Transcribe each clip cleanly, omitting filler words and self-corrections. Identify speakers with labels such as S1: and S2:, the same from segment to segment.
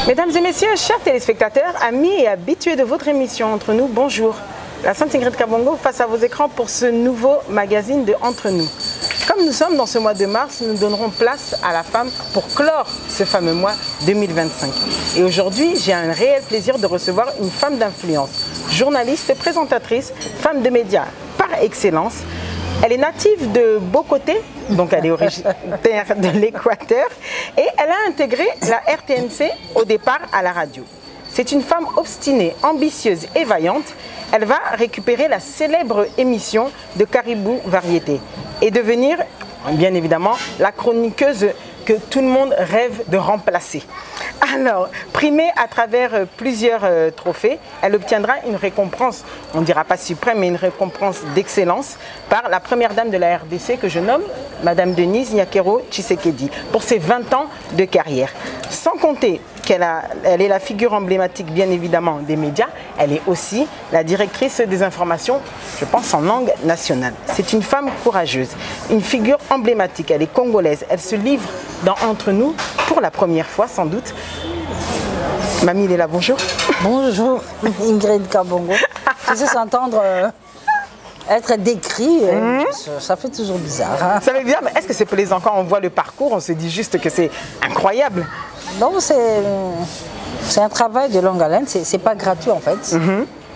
S1: Mesdames et messieurs, chers téléspectateurs, amis et habitués de votre émission Entre nous, bonjour. La Sainte Ingrid Kabongo face à vos écrans pour ce nouveau magazine de Entre nous. Comme nous sommes dans ce mois de mars, nous donnerons place à la femme pour clore ce fameux mois 2025. Et aujourd'hui, j'ai un réel plaisir de recevoir une femme d'influence, journaliste, présentatrice, femme de médias par excellence. Elle est native de Bokoté, donc elle est originaire de l'Équateur, et elle a intégré la RTNC au départ à la radio. C'est une femme obstinée, ambitieuse et vaillante. Elle va récupérer la célèbre émission de Caribou Variété et devenir, bien évidemment, la chroniqueuse que tout le monde rêve de remplacer. Alors, primée à travers plusieurs trophées, elle obtiendra une récompense, on ne dira pas suprême, mais une récompense d'excellence par la première dame de la RDC que je nomme Madame Denise Nyakero Tshisekedi pour ses 20 ans de carrière. Sans compter qu'elle est la figure emblématique, bien évidemment, des médias, elle est aussi la directrice des informations, je pense, en langue nationale. C'est une femme courageuse, une figure emblématique, elle est congolaise, elle se livre dans Entre nous pour la première fois, sans doute. Mamie, il est là, bonjour.
S2: Bonjour, Ingrid Kabongo. Tu sais, s'entendre être décrit, ça fait toujours bizarre. Hein?
S1: Ça fait bizarre, mais est-ce que c'est plaisant quand on voit le parcours, on se dit juste que c'est incroyable?
S2: Non, c'est un travail de longue haleine, c'est pas gratuit en fait.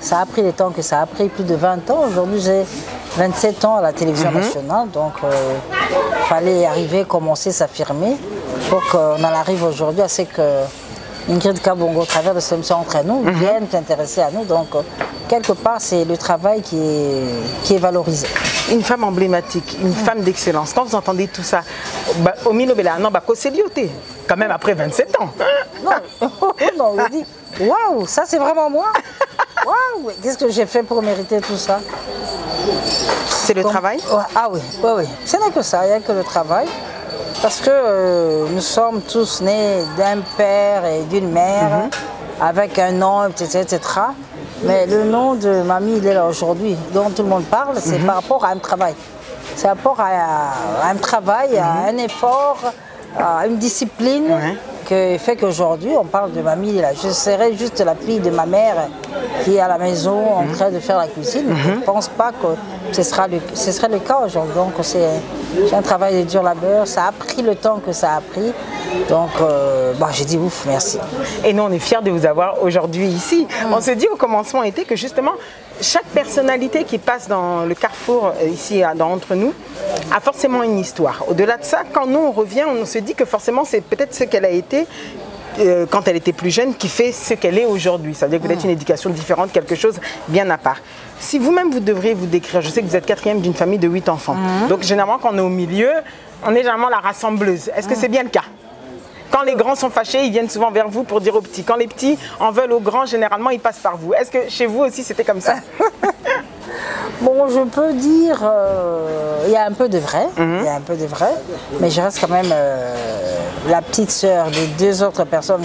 S2: Ça a pris le temps que ça a pris, plus de 20 ans. Aujourd'hui, j'ai 27 ans à la télévision nationale, donc il fallait arriver, commencer, s'affirmer pour qu'on en arrive aujourd'hui à ce que Ingrid Kabongo, au travers de cette émission Entre nous, vienne s'intéresser à nous. Donc, quelque part, c'est le travail qui est valorisé.
S1: Une femme emblématique, une femme d'excellence. Quand vous entendez tout ça, quand même après 27 ans.
S2: Non, non, on dit, waouh, ça c'est vraiment moi. Waouh, qu'est-ce que j'ai fait pour mériter tout ça?
S1: C'est le travail?
S2: Ah oui, oui, oui. Ce n'est que ça, il n'y a que le travail. Parce que nous sommes tous nés d'un père et d'une mère, avec un nom, etc., etc. Mais le nom de mamie, il est là aujourd'hui, dont tout le monde parle, c'est par rapport à un travail. C'est par rapport à un travail, à un effort, à une discipline qui fait qu'aujourd'hui, on parle de mamie. Là. Je serais juste la fille de ma mère qui est à la maison en train de faire la cuisine. Je ne pense pas que ce serait le cas aujourd'hui. Donc, c'est un travail de dur labeur. Ça a pris le temps que ça a pris. Donc, j'ai dit ouf, merci.
S1: Et nous, on est fiers de vous avoir aujourd'hui ici. On se dit au commencement était que justement, chaque personnalité qui passe dans le carrefour ici dans Entre nous a forcément une histoire. Au-delà de ça, quand nous on revient, on se dit que forcément c'est peut-être ce qu'elle a été quand elle était plus jeune qui fait ce qu'elle est aujourd'hui. Ça veut dire peut-être une éducation différente, quelque chose bien à part. Si vous-même vous devriez vous décrire, je sais que vous êtes quatrième d'une famille de 8 enfants. Donc généralement quand on est au milieu, on est généralement la rassembleuse. Est-ce que c'est bien le cas? Quand les grands sont fâchés, ils viennent souvent vers vous pour dire aux petits. Quand les petits en veulent aux grands, généralement, ils passent par vous. Est-ce que chez vous aussi, c'était comme ça?
S2: Bon, je peux dire, il y a un peu de vrai, mais je reste quand même la petite sœur des deux autres personnes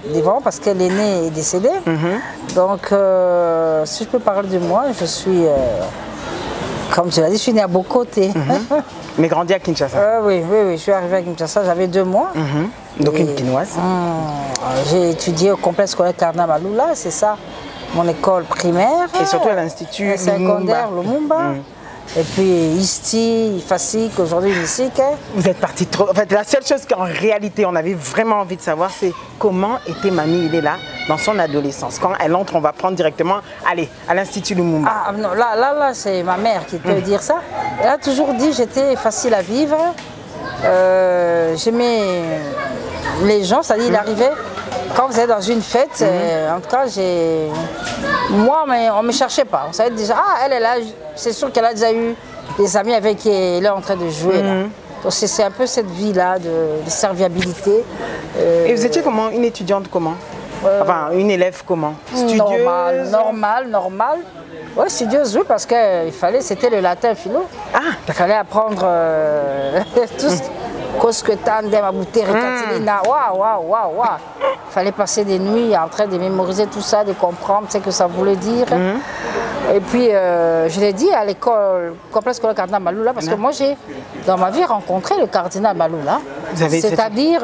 S2: vivant parce que l'aînée est décédée. Donc, si je peux parler de moi, je suis, comme tu l'as dit, je suis née à Bokoté.
S1: Mais grandi à Kinshasa.
S2: Oui, je suis arrivée à Kinshasa, j'avais 2 mois.
S1: Donc une Kinoise.
S2: J'ai étudié au complexe scolaire Cardinal Maloula, c'est ça, mon école primaire.
S1: Et surtout à l'institut
S2: secondaire Lumumba. Et puis Isti, Fasik, aujourd'hui Nisik.
S1: Vous êtes parti trop. En fait, la seule chose qu'en réalité on avait vraiment envie de savoir, c'est comment était Mamie Ilela dans son adolescence. Quand elle entre, on va prendre directement, allez, à l'Institut Lumumba.
S2: Ah non, là c'est ma mère qui peut dire ça. Elle a toujours dit que j'étais facile à vivre. J'aimais les gens, c'est-à-dire il arrivait, quand vous êtes dans une fête, en tout cas, moi, mais on ne me cherchait pas. On savait déjà, elle est là, c'est sûr qu'elle a déjà eu des amis avec qui elle est en train de jouer. Là. Donc c'est un peu cette vie-là de serviabilité.
S1: Et vous étiez comment? Une étudiante comment? Enfin, une élève comment? Studieuse?
S2: Normal. Oui, studieuse, oui, parce que c'était le latin philo. Il fallait apprendre tout ce Kosketandem, Abouter, Katilina. Waouh. Il fallait passer des nuits en train de mémoriser tout ça, de comprendre ce que ça voulait dire. Et puis, je l'ai dit à l'école, complexe scolaire cardinal Maloula, parce que moi, j'ai, dans ma vie, rencontré le cardinal Maloula. C'est-à-dire,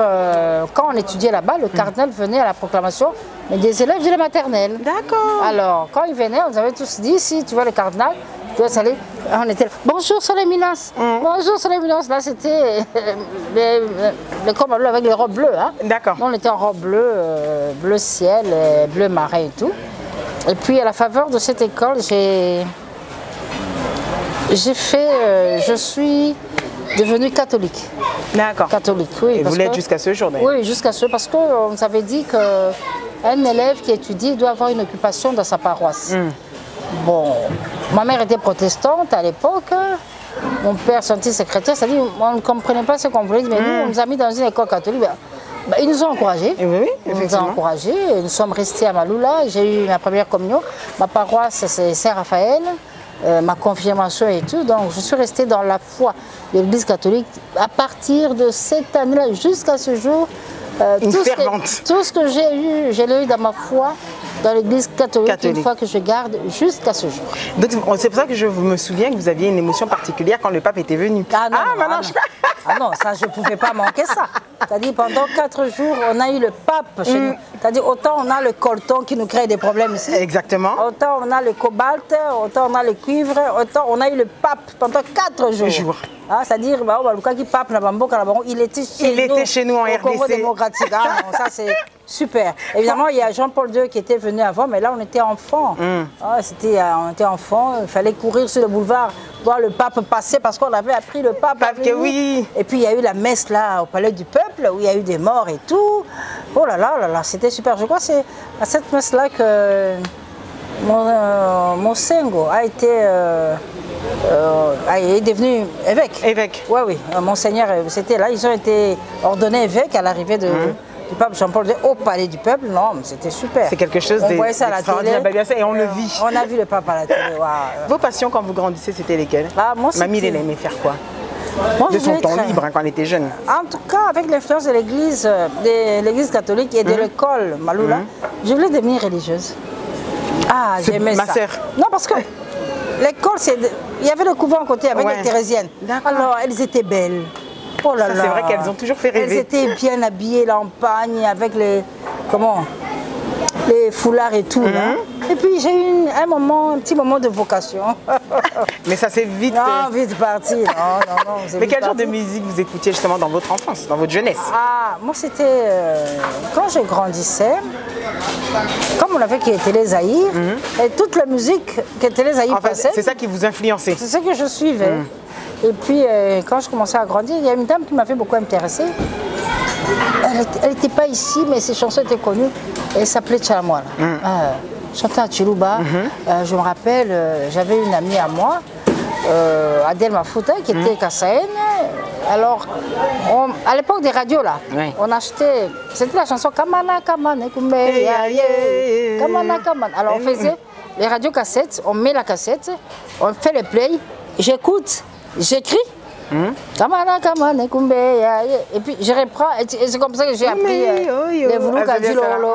S2: quand on étudiait là-bas, le cardinal venait à la proclamation, mais des élèves de la maternelle.
S1: D'accord.
S2: Alors, quand il venait, on nous avait tous dit, si tu vois le cardinal, tu vas saluer. On était là, bonjour, son éminence. Bonjour, son éminence. Là, c'était l'école Maloula avec les robes bleues. Hein.
S1: D'accord.
S2: On était en robe bleue, bleu ciel, bleu marin et tout. Et puis, à la faveur de cette école, je suis devenue catholique.
S1: D'accord.
S2: Catholique, oui.
S1: Et vous l'êtes jusqu'à ce jour, d'ailleurs?
S2: Oui, jusqu'à ce jour, parce qu'on nous avait dit qu'un élève qui étudie doit avoir une occupation dans sa paroisse. Bon, ma mère était protestante à l'époque. Mon père, son petit secrétaire, c'est-à-dire on ne comprenait pas ce qu'on voulait dire, mais nous, on nous a mis dans une école catholique. Ils nous ont encouragés.
S1: Oui,
S2: ils nous ont encouragés. Nous sommes restés à Maloula. J'ai eu ma première communion. Ma paroisse, c'est Saint-Raphaël. Ma confirmation et tout. Donc, je suis restée dans la foi de l'Église catholique à partir de cette année-là jusqu'à ce jour. Tout ce que j'ai eu, je l'ai eu dans ma foi dans l'Église catholique, une fois que je garde jusqu'à ce jour.
S1: Donc, c'est pour ça que je me souviens que vous aviez une émotion particulière quand le pape était venu.
S2: Ah non, ça, je ne pouvais pas manquer ça. C'est-à-dire, pendant 4 jours, on a eu le pape chez nous. C'est-à-dire, autant on a le coltan qui nous crée des problèmes ici.
S1: Exactement.
S2: Autant on a le cobalt, autant on a le cuivre, autant on a eu le pape pendant 4 jours. Ah, c'est-à-dire, il était chez nous en RDC. Congo démocratique. Ah non, ça c'est super. Évidemment, il y a Jean-Paul II qui était venu avant, mais là on était enfants. Ah, on était enfants, il fallait courir sur le boulevard, voir le pape passer parce qu'on avait appris le pape.
S1: Oui.
S2: Et puis il y a eu la messe là au Palais du Peuple où il y a eu des morts et tout. Oh là là, c'était super. Je crois que c'est à cette messe là que mon Sengo est devenu évêque.
S1: Évêque.
S2: Oui. Monseigneur, c'était là. Ils ont été ordonnés évêques à l'arrivée du pape Jean-Paul II au Palais du Peuple. Non, mais c'était super.
S1: C'est quelque chose d'extraordinaire. Et on le vit.
S2: On a vu le pape à la télé. Wow.
S1: Vos passions quand vous grandissez, c'était lesquelles? Mamie, elle aimait faire quoi? De son temps libre quand on était jeune.
S2: En tout cas, avec l'influence de l'Église catholique et de l'école Maloula, je voulais devenir religieuse. Ah, j'aimais ça.
S1: Ma sœur.
S2: Non, parce que l'école, il y avait le couvent à côté avec les thérésiennes. Alors, elles étaient belles. Oh là là.
S1: C'est vrai qu'elles ont toujours fait rêver.
S2: Elles étaient bien habillées, l'empagne, avec les foulards et tout. Là. Et puis j'ai eu un petit moment de vocation.
S1: Mais ça s'est vite...
S2: Non, vite parti. Non,
S1: mais quel genre de musique vous écoutiez justement dans votre enfance, dans votre jeunesse?
S2: Moi c'était... quand je grandissais, comme on avait Télé Zahir, et toute la musique que Télé Zahir passait...
S1: C'est ça qui vous influençait?
S2: C'est ça que je suivais. Et puis quand je commençais à grandir, il y a une dame qui m'avait beaucoup intéressée. Elle n'était pas ici, mais ses chansons étaient connues. Elle s'appelait Tchalamouala. Chantait à Chilouba. Je me rappelle, j'avais une amie à moi, Adèle Mafouta, qui était kassaïenne. Alors, à l'époque des radios, là, on achetait, c'était la chanson Kamana Kamana Kumbe. Kamana Kamana. Alors, on faisait les radios cassettes, on met la cassette, on fait le play, j'écoute, j'écris. Kamana Kamana Kumbe. Et puis je reprends, et c'est comme ça que j'ai appris les Voulouka Dilolo.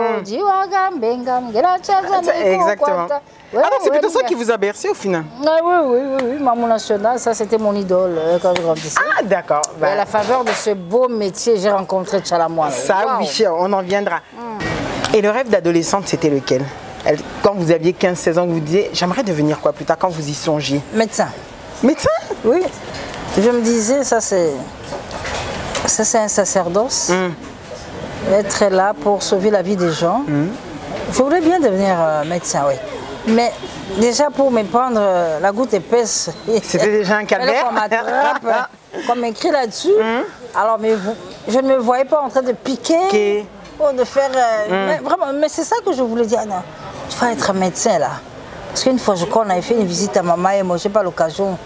S1: Exactement. Alors c'est plutôt ça qui vous a bercé au final?
S2: Oui. Maman National, ça c'était mon idole quand je grandissais.
S1: Ah d'accord.
S2: Et à la faveur de ce beau métier, j'ai rencontré Tchalamouala.
S1: Ça oui, on en viendra. Et le rêve d'adolescente, c'était lequel? Quand vous aviez 15-16 ans, vous disiez, j'aimerais devenir quoi plus tard, quand vous y songiez?
S2: Médecin.
S1: Médecin?
S2: Oui. Je me disais, ça c'est un sacerdoce. Être là pour sauver la vie des gens. Je voulais bien devenir médecin, oui. Mais déjà pour me prendre la goutte épaisse.
S1: C'était déjà un calvaire.
S2: On m'attrape, qu'on m'écrit là-dessus. Alors, je ne me voyais pas en train de piquer. Ou de faire. Mais c'est ça que je voulais dire. Non, tu vas être médecin là. Parce qu'une fois, je crois, on avait fait une visite à maman et moi, je n'ai pas l'occasion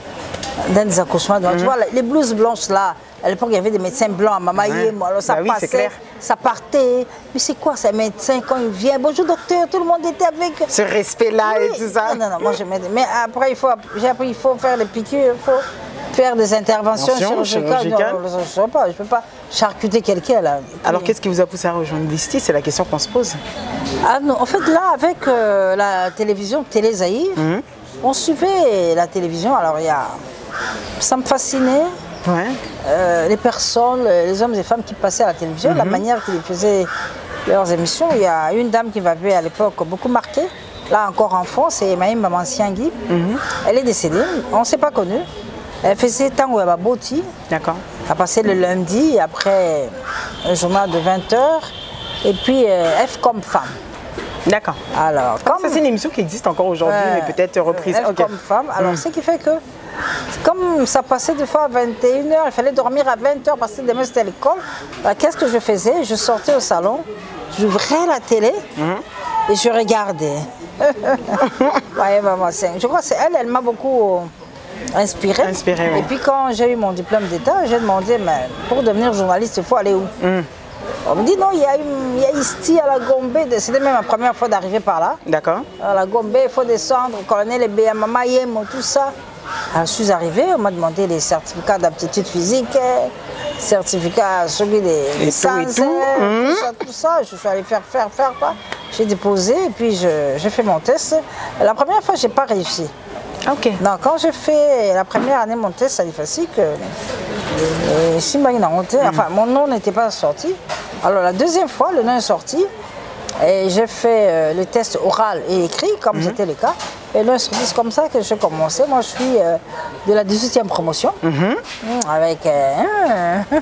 S2: d'un des accouchements. Tu vois, les blouses blanches là, à l'époque, il y avait des médecins blancs à maman et moi. Alors ça passait, ça partait. Mais c'est quoi ces médecins quand ils viennent? Bonjour docteur, tout le monde était avec.
S1: Ce respect-là et tout ça.
S2: Non, moi je m'aide. Mais après, j'ai appris, il faut faire des piqûres, il faut faire des interventions chirurgicales. Non, je ne peux pas charcuter quelqu'un là.
S1: Alors qu'est-ce qui vous a poussé à rejoindre l'ISTI? C'est la question qu'on se pose.
S2: Ah non, en fait là, avec la télévision Télé Zahir, on suivait la télévision. Alors, ça me fascinait.
S1: Ouais.
S2: Les personnes, les hommes et femmes qui passaient à la télévision, la manière qu'ils faisaient leurs émissions. Il y a une dame qui m'avait à l'époque beaucoup marqué, là encore enfant, c'est Maïm Mamansiangui. Elle est décédée, on ne s'est pas connue. Elle faisait Tango Baboti.
S1: D'accord.
S2: Elle a passé le lundi, après un journal de 20h, et puis F comme femme.
S1: D'accord.
S2: Alors,
S1: comme ça, c'est une émission qui existe encore aujourd'hui, mais peut-être reprise.
S2: F comme femme. Alors, ce qui fait que, comme ça passait des fois à 21h, il fallait dormir à 20h parce que demain c'était l'école. Qu'est-ce que je faisais? Je sortais au salon, j'ouvrais la télé et je regardais. Ouais, maman, je crois que c'est elle m'a beaucoup inspirée.
S1: Oui.
S2: Et puis quand j'ai eu mon diplôme d'État, j'ai demandé, mais pour devenir journaliste, il faut aller où? On me dit non, il y a ici à la Gombe, c'était même ma première fois d'arriver par là.
S1: D'accord.
S2: À la Gombe, il faut descendre, colonel Ebea, Mama Yemo, tout ça. Alors, je suis arrivée, on m'a demandé les certificats d'aptitude physique, certificats, celui des sens, tout ça. Je suis allée faire quoi. J'ai déposé et puis j'ai fait mon test. La première fois, je n'ai pas réussi.
S1: Ok.
S2: Non, quand j'ai fait la première année mon test, ça dit facile que enfin, mon nom n'était pas sorti. Alors la deuxième fois, le nom est sorti. Et j'ai fait le test oral et écrit, comme c'était le cas. Et là, c'est comme ça que j'ai commencé. Moi, je suis de la 18e promotion. Avec...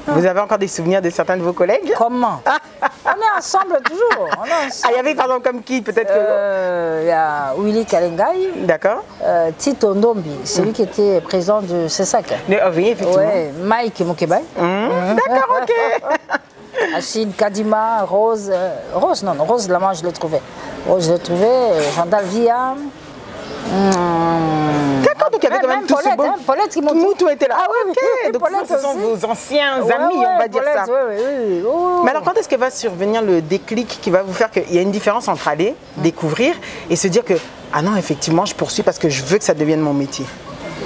S1: Vous avez encore des souvenirs de certains de vos collègues?
S2: Comment? On est ensemble toujours.
S1: Ah, il y avait par exemple comme qui? Peut-être que...
S2: Il y a Willy Kalengai.
S1: D'accord.
S2: Tito Ndombi, celui qui était président de CESAC.
S1: Oui, effectivement.
S2: Ouais, Mike Mokebai.
S1: D'accord, ok.
S2: Achille, Kadima, Rose, Rose, là, moi je l'ai trouvé. Rose, je l'ai trouvé, Jean-Dal Villa.
S1: D'accord, donc il y avait quand même tout ce beau...
S2: Paulette qui
S1: tout était là.
S2: Ah oui,
S1: ok, donc ce sont vos anciens amis, on va dire ça. Mais alors, quand est-ce que va survenir le déclic qui va vous faire qu'il y a une différence entre aller, découvrir et se dire que, ah non, effectivement, je poursuis parce que je veux que ça devienne mon métier?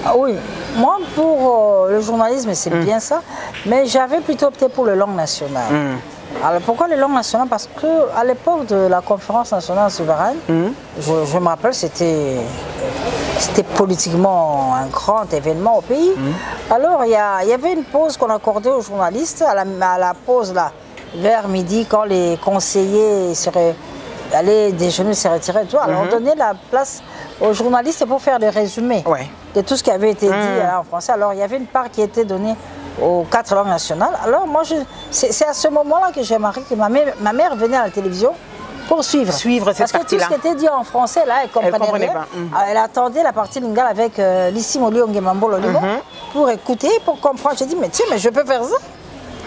S2: Ah oui, moi pour le journalisme c'est bien ça, mais j'avais plutôt opté pour le langue nationale. Alors pourquoi le langue nationale? Parce qu'à l'époque de la conférence nationale souveraine, je me rappelle c'était politiquement un grand événement au pays. Alors il y avait une pause qu'on accordait aux journalistes, à la pause là, vers midi quand les conseillers allaient déjeuner, se retirer et tout. Alors on donnait la place aux journalistes pour faire des résumés de tout ce qui avait été dit en français. Alors il y avait une part qui était donnée aux 4 langues nationales. Alors moi, c'est à ce moment-là que j'ai remarqué que ma mère venait à la télévision pour suivre cette partie-là. Parce que tout ce qui était dit en français, là, elle comprenait rien. Pas. Elle attendait la partie lingale avec Lissi Moliongue Mambolo pour écouter, pour comprendre. J'ai dit, mais tiens, mais je peux faire ça.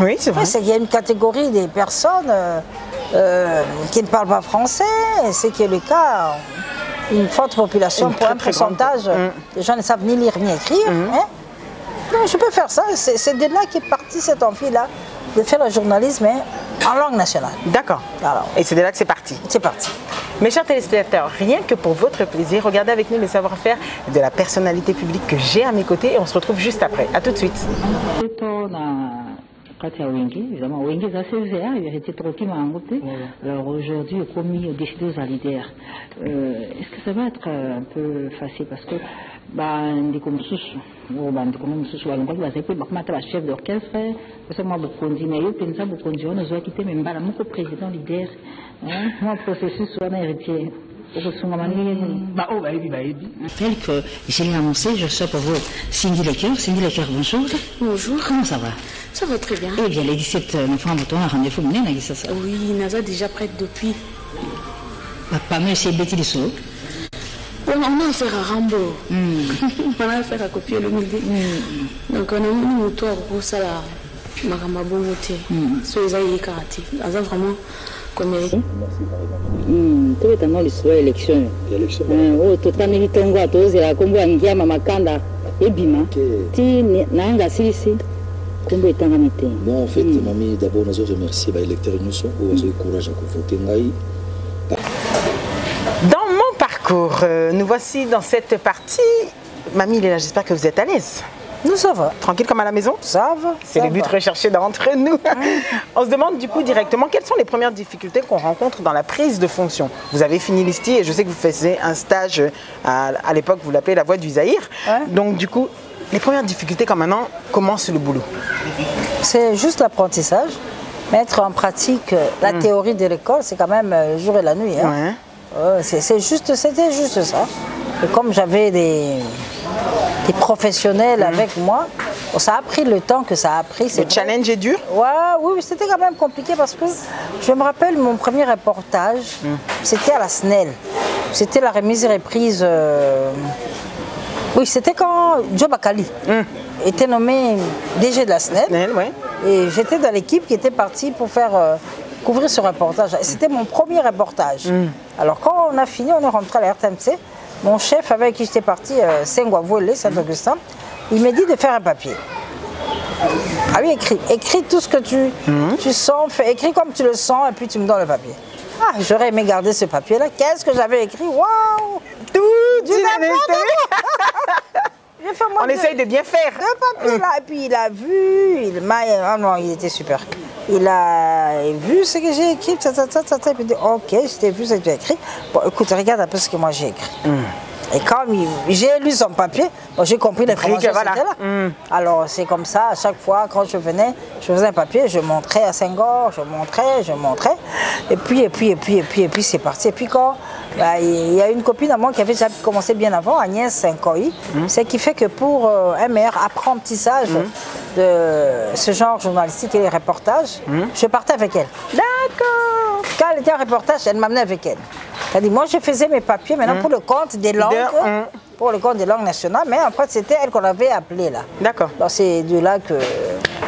S1: Oui, c'est vrai.
S2: C'est qu'il y a une catégorie des personnes qui ne parlent pas français, et c'est qui est le cas. Une forte population, pour un pourcentage, les gens ne savent ni lire ni écrire. Non, je peux faire ça. C'est de là qu'est partie cette envie-là de faire le journalisme en langue nationale.
S1: D'accord. Et c'est de là que c'est parti. C'est parti. Mes chers téléspectateurs, rien que pour votre plaisir, regardez avec nous les savoir-faire de la personnalité publique que j'ai à mes côtés et on se retrouve juste après. A tout de suite.
S3: Alors aujourd'hui, commis au décidé aux leaders, est-ce que ça va être un peu facile parce que des comme chef d'orchestre, parce que moi beaucoup continuer, on nous a quitté même pas mon président leader, moi processus soit un héritier. Tel que je l'ai annoncé, je sors pour vous Cindy Lecker. Cindy Lecker, bonjour.
S4: Bonjour.
S3: Comment ça va?
S4: Ça va très bien.
S3: Eh bien, les 17 novembre, on a rendez-vous, on a dit ça.
S4: Oui, Naza déjà prête depuis.
S3: Pas mieux, c'est Betty Dissot.
S4: On a affaire à Rambo. On a affaire à copier le midi. Donc, on a mis une tour pour ça, ma bonté. Soyez les karaté. Naza vraiment.
S3: Tu es dans l'histoire d'élection. Oh, tu as mis ton gars, tu as combo en guia, Makanda, et Bima. Tu n'as ici. Combien de temps as-tu?
S5: Bon, en fait, mamie, d'abord, nous remercions les électeurs pour le courage à voter.
S1: Dans mon parcours, nous voici dans cette partie. Mamie, Léla, j'espère que vous êtes à l'aise.
S2: Nous, ça va.
S1: Tranquille comme à la maison?
S2: Ça va.
S1: C'est le but recherché d'entre nous. On se demande du coup directement quelles sont les premières difficultés qu'on rencontre dans la prise de fonction. Vous avez fini l'ISTI et je sais que vous faisiez un stage à l'époque, vous l'appelez la voie du Zaïre.
S2: Ouais.
S1: Donc du coup, les premières difficultés quand maintenant commence le boulot.
S2: C'est juste l'apprentissage. Mettre en pratique la théorie de l'école, c'est quand même le jour et la nuit. Hein.
S1: Ouais.
S2: C'était juste ça. Et comme j'avais des professionnels avec moi, ça a pris le temps que ça a pris.
S1: Le challenge est dur?
S2: Ouais, oui, c'était quand même compliqué parce que je me rappelle mon premier reportage, c'était à la SNEL. C'était la remise et reprise. Oui, c'était quand Joe Bakali était nommé DG de la SNEL.
S1: Ouais.
S2: Et j'étais dans l'équipe qui était partie pour faire couvrir ce reportage. Et c'était mon premier reportage. Alors quand on a fini, on est rentré à la RTMC. Mon chef avec qui j'étais parti, Saint-Gouavouélé, Saint-Augustin, il m'a dit de faire un papier. Ah oui, écris tout ce que tu sens, écris comme tu le sens et puis tu me donnes le papier. Ah, j'aurais aimé garder ce papier-là. Qu'est-ce que j'avais écrit? Waouh!
S1: Tout on essaye de bien faire.
S2: Le papier là, et puis il a vu, ah non, il était super. Il a vu ce que j'ai écrit, et puis il dit ok, je t'ai vu ce que tu as écrit. Bon, écoute, regarde un peu ce que moi j'ai écrit. Et quand j'ai lu son papier, bon, j'ai compris l'information qui était là. Alors c'est comme ça, à chaque fois, quand je venais, je faisais un papier, je montrais à Senghor, je montrais. Et puis c'est parti. Et puis quand il y a une copine à moi qui avait déjà commencé bien avant, Agnès Saint-Coy, c'est qui fait que pour un meilleur apprentissage de ce genre journalistique et les reportages, je partais avec elle.
S1: D'accord.
S2: Quand elle était en reportage, elle m'amenait avec elle. C'est-à-dire, moi, je faisais mes papiers maintenant pour le compte des langues, pour le compte des langues nationales, mais en fait, c'était elle qu'on avait appelée là.
S1: D'accord.
S2: Donc, c'est de là que...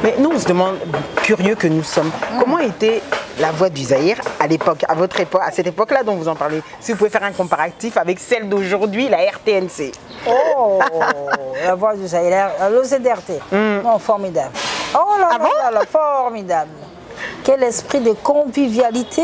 S1: Mais nous, on se demande, curieux que nous sommes, comment était la voix du Zaïre à l'époque, à votre époque, à cette époque-là dont vous en parlez? Si vous pouvez faire un comparatif avec celle d'aujourd'hui, la RTNC.
S2: Oh, la voix du Zaïre, le ZRT. Non, formidable. Oh là là, formidable. Quel esprit de convivialité.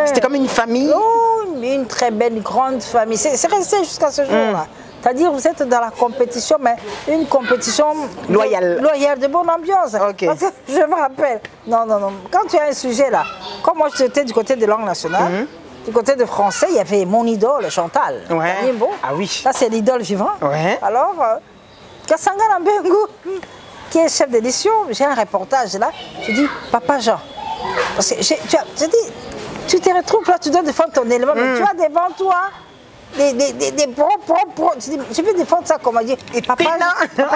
S1: C'était comme une famille.
S2: Oh, une très belle, grande famille. C'est resté jusqu'à ce jour-là. C'est-à-dire vous êtes dans la compétition, mais une compétition
S1: loyale,
S2: de bonne ambiance.
S1: Okay. Parce
S2: que je me rappelle, non, quand tu as un sujet là, comme moi j'étais du côté des langues nationales, du côté de français, il y avait mon idole, Chantal.
S1: Ouais. Ah oui.
S2: Ça c'est l'idole vivant.
S1: Ouais.
S2: Alors, Kassanga Nambengu, qui est chef d'édition, j'ai un reportage là, je dis, Papa Jean, parce que tu te retrouves là, tu dois défendre ton élément, mais tu as devant toi des pro. Je vais défendre ça comme on dit. Et Papa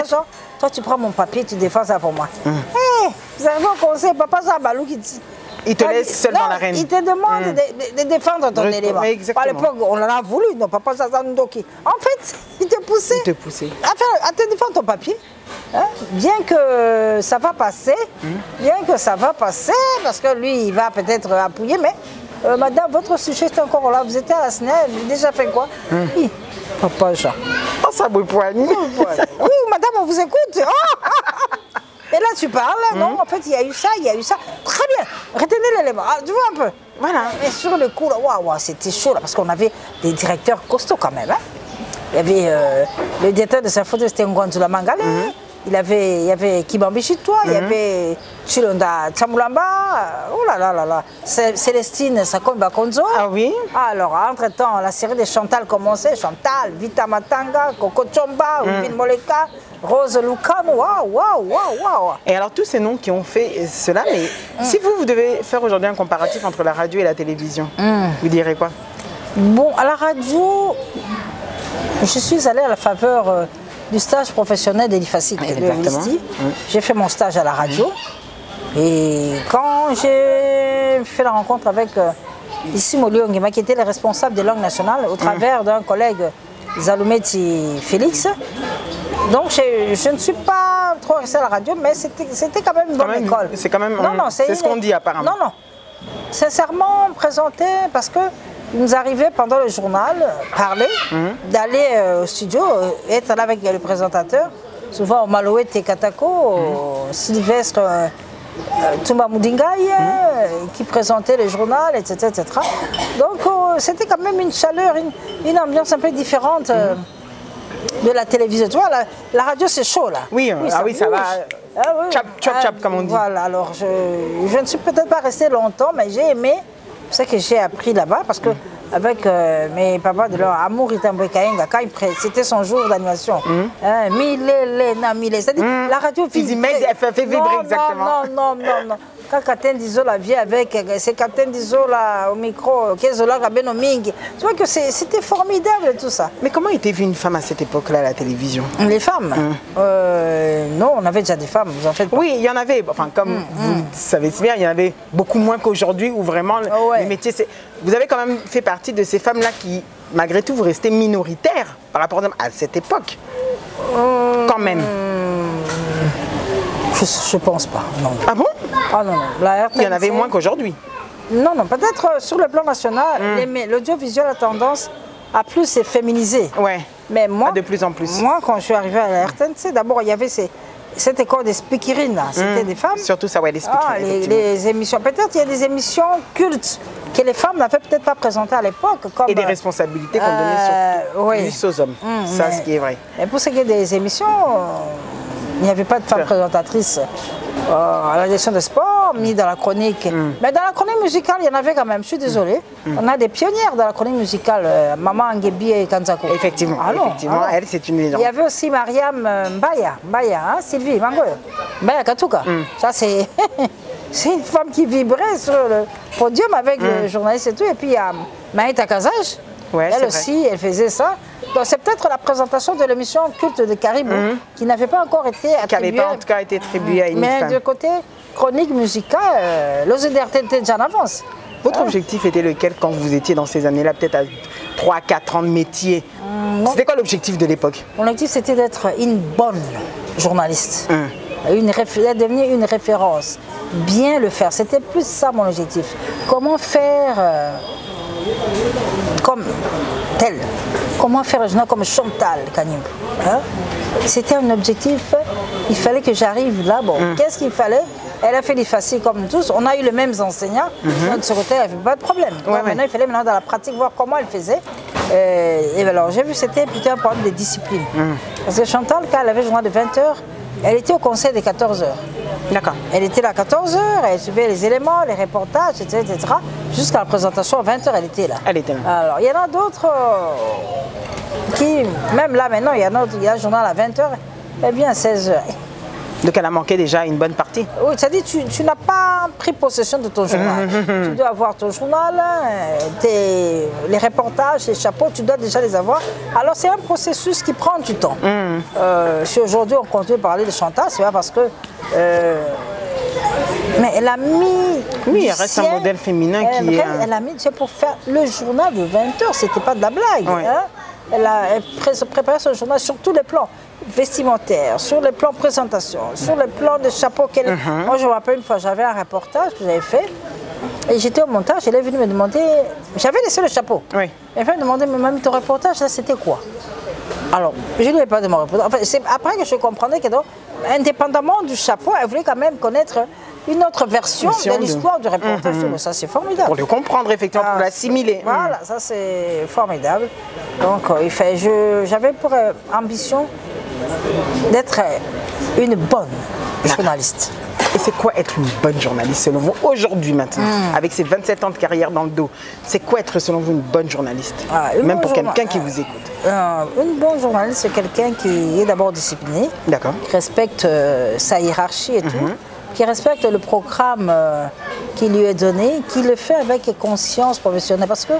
S2: Jean, toi tu prends mon papier, tu défends ça pour moi. Vous avez un conseil, Papa Jean Balou qui dit.
S1: Il te laisse seul dans l'arène.
S2: Il te demande de défendre ton élément. À l'époque, on en a voulu, non, Papa Jean Ndoki. En fait, il te poussait. À te défendre ton papier. Hein? Bien que ça va passer, parce que lui, il va peut-être appuyer, mais madame, votre sujet est encore là, vous étiez à la SNEL, vous avez déjà fait quoi? Oui, Papa Jean.
S1: Oh, ça me poigne.
S2: Oui, madame, on vous écoute. Oh. Et là, tu parles, non, en fait, il y a eu ça. Très bien, retenez l'élément, tu vois un peu. Voilà, et sur le coup, waouh, c'était chaud, là, parce qu'on avait des directeurs costauds quand même. Hein. Il y avait le directeur de Saint-Faute, c'était Ngwanzula Mangale. Il y avait Kibambi Chitois, il y avait Chilonda Chamulamba, oh là là, Célestine Sakomba Konzo.
S1: Ah oui.
S2: Alors, entre-temps, la série de Chantal commençait, Chantal, Vita Matanga, Coco Chomba, Vin Moleka, Rose Lucano, waouh.
S1: Et alors, tous ces noms qui ont fait cela, mais si vous devez faire aujourd'hui un comparatif entre la radio et la télévision, vous direz quoi?
S2: Bon, à la radio, je suis allée à la faveur du stage professionnel d'Elifacic de l'ISTI. J'ai fait mon stage à la radio. Et quand j'ai fait la rencontre avec Issi Moliongema, qui était le responsable des langues nationales, au travers d'un collègue, Zaloumeti Félix, donc je ne suis pas trop restée à la radio, mais c'était quand même une bonne école.
S1: C'est quand même, c'est ce qu'on dit apparemment.
S2: Non, sincèrement présenté, parce que il nous arrivait pendant le journal, parler, d'aller au studio, être là avec le présentateur, souvent au Maloué Tekatako, Sylvestre Toumba Moudingaï, qui présentait le journal, etc. Donc c'était quand même une chaleur, une ambiance un peu différente de la télévision. Tu vois, la radio, c'est chaud, là.
S1: Oui, ça va. Chap, comme on dit.
S2: Voilà, alors je ne suis peut-être pas restée longtemps, mais j'ai aimé ce que j'ai appris là-bas, parce que avec mes papas de leur amour Itambwekayenga, quand c'était son jour d'animation, c'est-à-dire la radio vibrait.
S1: Elle fait vibrer exactement.
S2: Non. Quand Captain Dizo la vient avec, c'est Captain Dizo là au micro, Kezola Rabeno Ming. Tu vois que c'était formidable tout ça.
S1: Mais comment était vue une femme à cette époque-là à la télévision?
S2: Les femmes non, on avait déjà des femmes, vous en faites pas.
S1: Oui, il y en avait, enfin comme vous savez si bien, il y en avait beaucoup moins qu'aujourd'hui où vraiment les métiers... Vous avez quand même fait partie de ces femmes-là qui, malgré tout, vous restez minoritaires par rapport à cette époque. Quand même.
S2: Je pense pas, non.
S1: Ah bon?
S2: Ah non. La RTNC,
S1: il y en avait moins qu'aujourd'hui.
S2: Non, peut-être sur le plan national, l'audiovisuel a tendance à plus se féminiser.
S1: Ouais.
S2: Mais moi,
S1: de plus en plus.
S2: Moi, quand je suis arrivée à la RTNC, d'abord, il y avait cette école des speakerines, c'était des femmes.
S1: Surtout ça, ouais, les speakerines.
S2: Les émissions. Peut-être il y a des émissions cultes que les femmes n'avaient peut-être pas présentées à l'époque.
S1: Et des responsabilités qu'on donnait plus aux hommes. Ça, ce qui est vrai.
S2: Et pour ce qui est des émissions, il n'y avait pas de femmes présentatrices à la direction des sports, ni dans la chronique. Mais dans la chronique musicale, il y en avait quand même, je suis désolée. On a des pionnières dans la chronique musicale, Maman Angebi et Kanzako.
S1: Effectivement, elle, c'est une légende.
S2: Il y avait aussi Mariam Mbaya, Sylvie Mangoyo, Mbaya Katuka. Ça, c'est une femme qui vibrait sur le podium avec le journaliste et tout. Et puis il y a Maïta Kazaj. Elle aussi, elle faisait ça. Donc c'est peut-être la présentation de l'émission Culte de Caribou qui n'avait pas encore été attribuée.
S1: Qui n'avait pas en tout cas été attribuée à une femme.
S2: Mais de côté chronique musicale, l'OZRT était déjà en avance.
S1: Votre objectif était lequel quand vous étiez dans ces années-là, peut-être à 3-4 ans de métier? C'était quoi l'objectif de l'époque?
S2: Mon objectif c'était d'être une bonne journaliste. Devenir une référence. Bien le faire. C'était plus ça mon objectif. Comment faire comme tel. Comment faire un journal comme Chantal Kanimbu. C'était un objectif. Il fallait que j'arrive là. Bon, qu'est-ce qu'il fallait? Elle a fait des faciles comme tous. On a eu les mêmes enseignants. De ce côté, il n'y avait pas de problème. Maintenant, il fallait dans la pratique voir comment elle faisait. Et alors, j'ai vu que c'était plutôt un problème de discipline. Parce que Chantal, quand elle avait le journal de 20h, elle était au conseil de 14h.
S1: D'accord.
S2: Elle était là à 14h, elle suivait les éléments, les reportages, etc. Jusqu'à la présentation à 20h, elle était là.
S1: Elle était là.
S2: Alors, il y en a d'autres qui, même là maintenant, il y a un journal à 20h, elle vient à 16h.
S1: Donc elle a manqué déjà une bonne partie.
S2: Oui, c'est-à-dire tu n'as pas pris possession de ton journal. Tu dois avoir ton journal, les reportages, les chapeaux, tu dois déjà les avoir. Alors c'est un processus qui prend du temps. Si aujourd'hui on continue de parler de Chantal, c'est pas parce que... mais elle a mis...
S1: Oui, elle reste un modèle féminin qui est...
S2: Elle a mis pour faire le journal de 20h, c'était pas de la blague.
S1: Oui.
S2: Elle préparait son journal sur tous les plans vestimentaires, sur les plans présentation, sur les plans de chapeau qu'elle... Moi, je me rappelle une fois, j'avais un reportage que j'avais fait et j'étais au montage, elle est venue me demander... J'avais laissé le chapeau. Oui. Elle m'a demandé, mais mamie, ton reportage, là, c'était quoi? Alors, je ne lui ai pas demandé mon reportage. Enfin, c'est après que je comprenais que, donc, indépendamment du chapeau, elle voulait quand même connaître une autre version de l'histoire du reportage. Ça, c'est formidable.
S1: Pour le comprendre, effectivement, pour l'assimiler.
S2: Voilà, ça, c'est formidable. Donc, j'avais pour ambition d'être une bonne journaliste.
S1: Et c'est quoi être une bonne journaliste selon vous aujourd'hui maintenant, avec ces 27 ans de carrière dans le dos? C'est quoi être selon vous une bonne journaliste? Même pour quelqu'un qui vous écoute.
S2: Une bonne journaliste, c'est quelqu'un qui est d'abord discipliné, qui respecte sa hiérarchie et tout, qui respecte le programme qui lui est donné, qui le fait avec conscience professionnelle. Parce que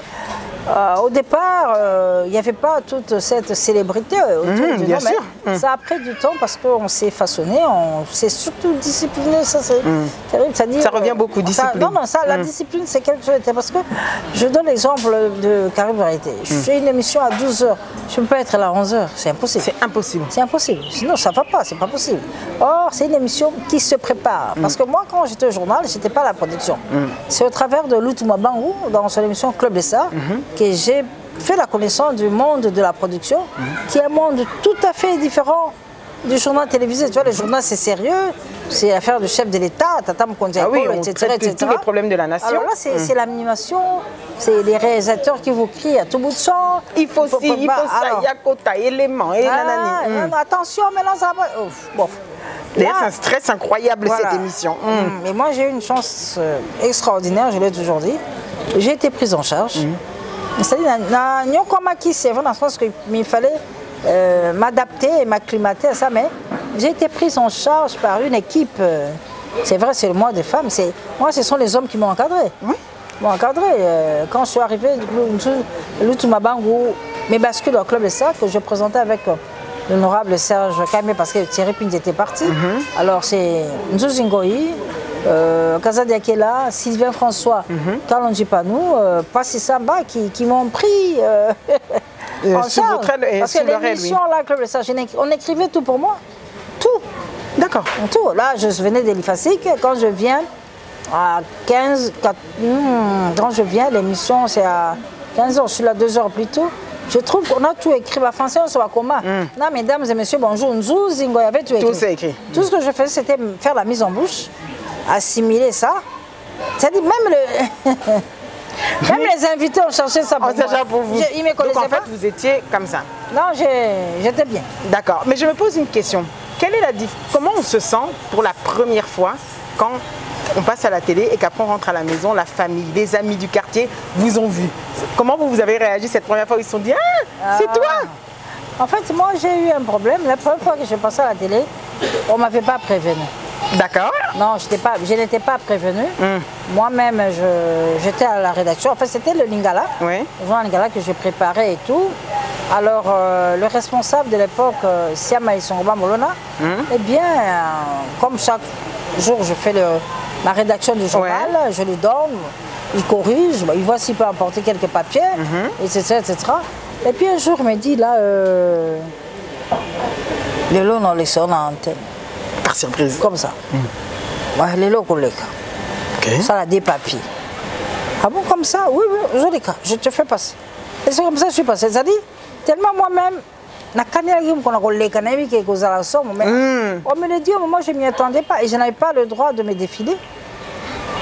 S2: au départ, il n'y avait pas toute cette célébrité autour du nom, mais ça a pris du temps parce qu'on s'est façonné, on s'est surtout discipliné. Ça, c'est terrible.
S1: Ça revient beaucoup, discipline.
S2: La discipline, c'est quelque chose. Parce que je donne l'exemple de Caribou Vérité. Je fais une émission à 12h, je ne peux pas être là à 11h, c'est impossible.
S1: C'est impossible.
S2: C'est impossible. Sinon, ça ne va pas, c'est pas possible. Or, c'est une émission qui se prépare. Parce que moi, quand j'étais au journal, je n'étais pas à la production. C'est au travers de Loutouma Bangou, dans son émission Club des Stars, que j'ai fait la connaissance du monde de la production, qui est un monde tout à fait différent du journal télévisé. Tu vois, le journal, c'est sérieux. C'est l'affaire du chef de l'État, Tata Mokonzi, etc.
S1: Tous les problèmes de la nation.
S2: Alors là, c'est l'animation, c'est les réalisateurs qui vous crient à tout bout de champ.
S1: Il faut ça, il y a quota, éléments, et nanani.
S2: Attention, maintenant ça va. Bon.
S1: D'ailleurs, c'est un stress incroyable, cette émission.
S2: Mais moi, j'ai eu une chance extraordinaire, je l'ai toujours dit. J'ai été prise en charge. C'est-à-dire, c'est vrai, dans le sens qu'il fallait m'adapter et m'acclimater à ça, mais j'ai été prise en charge par une équipe. C'est vrai, c'est le mois des femmes. Moi, ce sont les hommes qui m'ont encadré. M'ont encadré. Quand je suis arrivée, Lutumabangou, mes bascules au club de ça, que je présentais avec l'honorable Serge Kamé, parce que Thierry Pins était parti. Alors, c'est Nzouzi Ngoyi, Kazadi Akela, Sylvain François, Kalonji Panou, Passi Samba, qui m'ont pris en charge. Parce que l'émission, là, Club de ça, on écrivait tout pour moi. Tout.
S1: D'accord.
S2: Tout. Là, je venais d'Elifasik. Quand je viens à 15, quand je viens, l'émission, c'est à 15 h. Je suis là 2 heures plus tôt. Je trouve qu'on a tout écrit. En français, on se voit comment. Non, mesdames et messieurs, bonjour. Nzouzi Ngoyi avait tout écrit.
S1: Tout c'est écrit.
S2: Tout ce que je faisais, c'était faire la mise en bouche, assimiler ça. C'est-à-dire, même les invités ont cherché ça pour moi.
S1: Pour vous.
S2: Ils me connaissaient.
S1: Donc en fait,
S2: pas.
S1: vous étiez comme ça.
S2: Non, j'étais bien.
S1: D'accord. Mais je me pose une question. Quelle est comment on se sent pour la première fois quand on passe à la télé et qu'après on rentre à la maison, la famille, les amis du quartier vous ont vu? Comment vous avez réagi cette première fois? Ils se sont dit, ah, c'est toi?
S2: En fait, moi j'ai eu un problème. La première fois que je passais à la télé, on ne m'avait pas prévenu.
S1: D'accord.
S2: Non, je n'étais pas prévenue. Moi-même, j'étais à la rédaction. En fait, c'était le Lingala.
S1: Oui.
S2: Le journal Lingala que j'ai préparé et tout. Alors, le responsable de l'époque, Siama Isongoma Molona, eh bien, comme chaque jour, je fais ma rédaction du journal, je lui donne, il corrige, il voit s'il peut apporter quelques papiers, etc., etc. Et puis un jour, il me dit, là, le lot, on les sort en antenne.
S1: Par surprise.
S2: Comme ça. Les lots, collègues. Ça a des papiers. Ah bon, comme ça? Oui, oui, je te fais passer. Et c'est comme ça que je suis passé. C'est-à-dire, tellement moi-même, on me le dit au moment où je ne m'y attendais pas et je n'avais pas le droit de me défiler.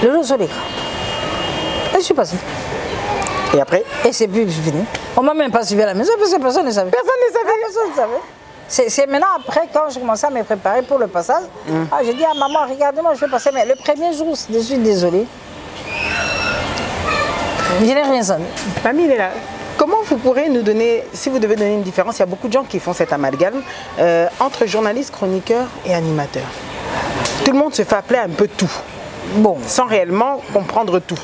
S2: Le lot, et je suis passé.
S1: Et après?
S2: Et c'est plus fini. On ne m'a même pas suivi à la maison parce que personne ne savait.
S1: Personne ne savait.
S2: Personne ne savait. C'est maintenant après, quand je commençais à me préparer pour le passage, j'ai dit à maman, regardez-moi, je vais passer. Mais le premier jour, je suis désolée. Je n'ai rien senti.
S1: Mamie, il est là. Comment vous pourrez nous donner, si vous devez donner une différence, il y a beaucoup de gens qui font cet amalgame entre journaliste, chroniqueur et animateur. Tout le monde se fait appeler un peu tout, bon, sans réellement comprendre tout.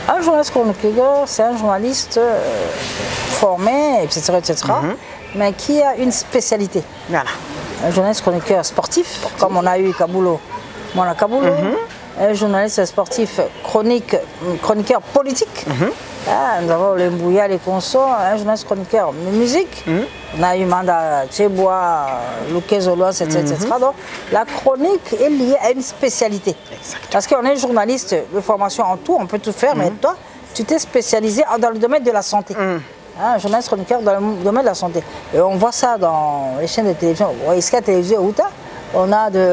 S2: Un journaliste chroniqueur, c'est un journaliste formé, etc., mais qui a une spécialité.
S1: Voilà.
S2: Un journaliste chroniqueur sportif, comme on a eu Kabulo, Mona Kabulo. Un journaliste sportif chroniqueur politique. Nous avons le Mbouya, les consorts, un journaliste chroniqueur musique. On a eu Manda Tcheboa, Luke Zoloas, etc. Donc la chronique est liée à une spécialité. Exactement. Parce qu'on est journaliste de formation en tout, on peut tout faire, mais toi, tu t'es spécialisé dans le domaine de la santé. Un journaliste chroniqueur dans le domaine de la santé. Et on voit ça dans les chaînes de télévision. Iska Télévision Outa, on a des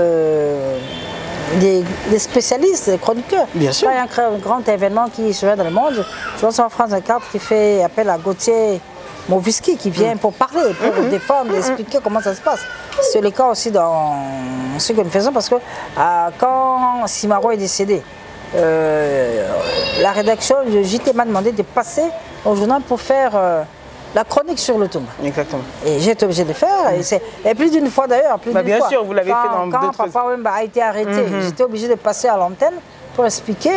S2: spécialistes, des chroniqueurs.
S1: Bien sûr.
S2: Il y a un grand événement qui se fait dans le monde. Je pense en France 24 qui fait appel à Gauthier Moviski qui vient pour parler, pour défendre, expliquer comment ça se passe. C'est le cas aussi dans ce que nous faisons parce que quand Simaro est décédé, la rédaction de JT m'a demandé de passer au journal pour faire la chronique sur le tombe.
S1: Exactement.
S2: Et j'ai été obligé de faire. Et plus d'une fois d'ailleurs.
S1: Bien sûr, vous l'avez fait dans d'autres...
S2: Quand Papa Wemba a été arrêté, j'étais obligé de passer à l'antenne pour expliquer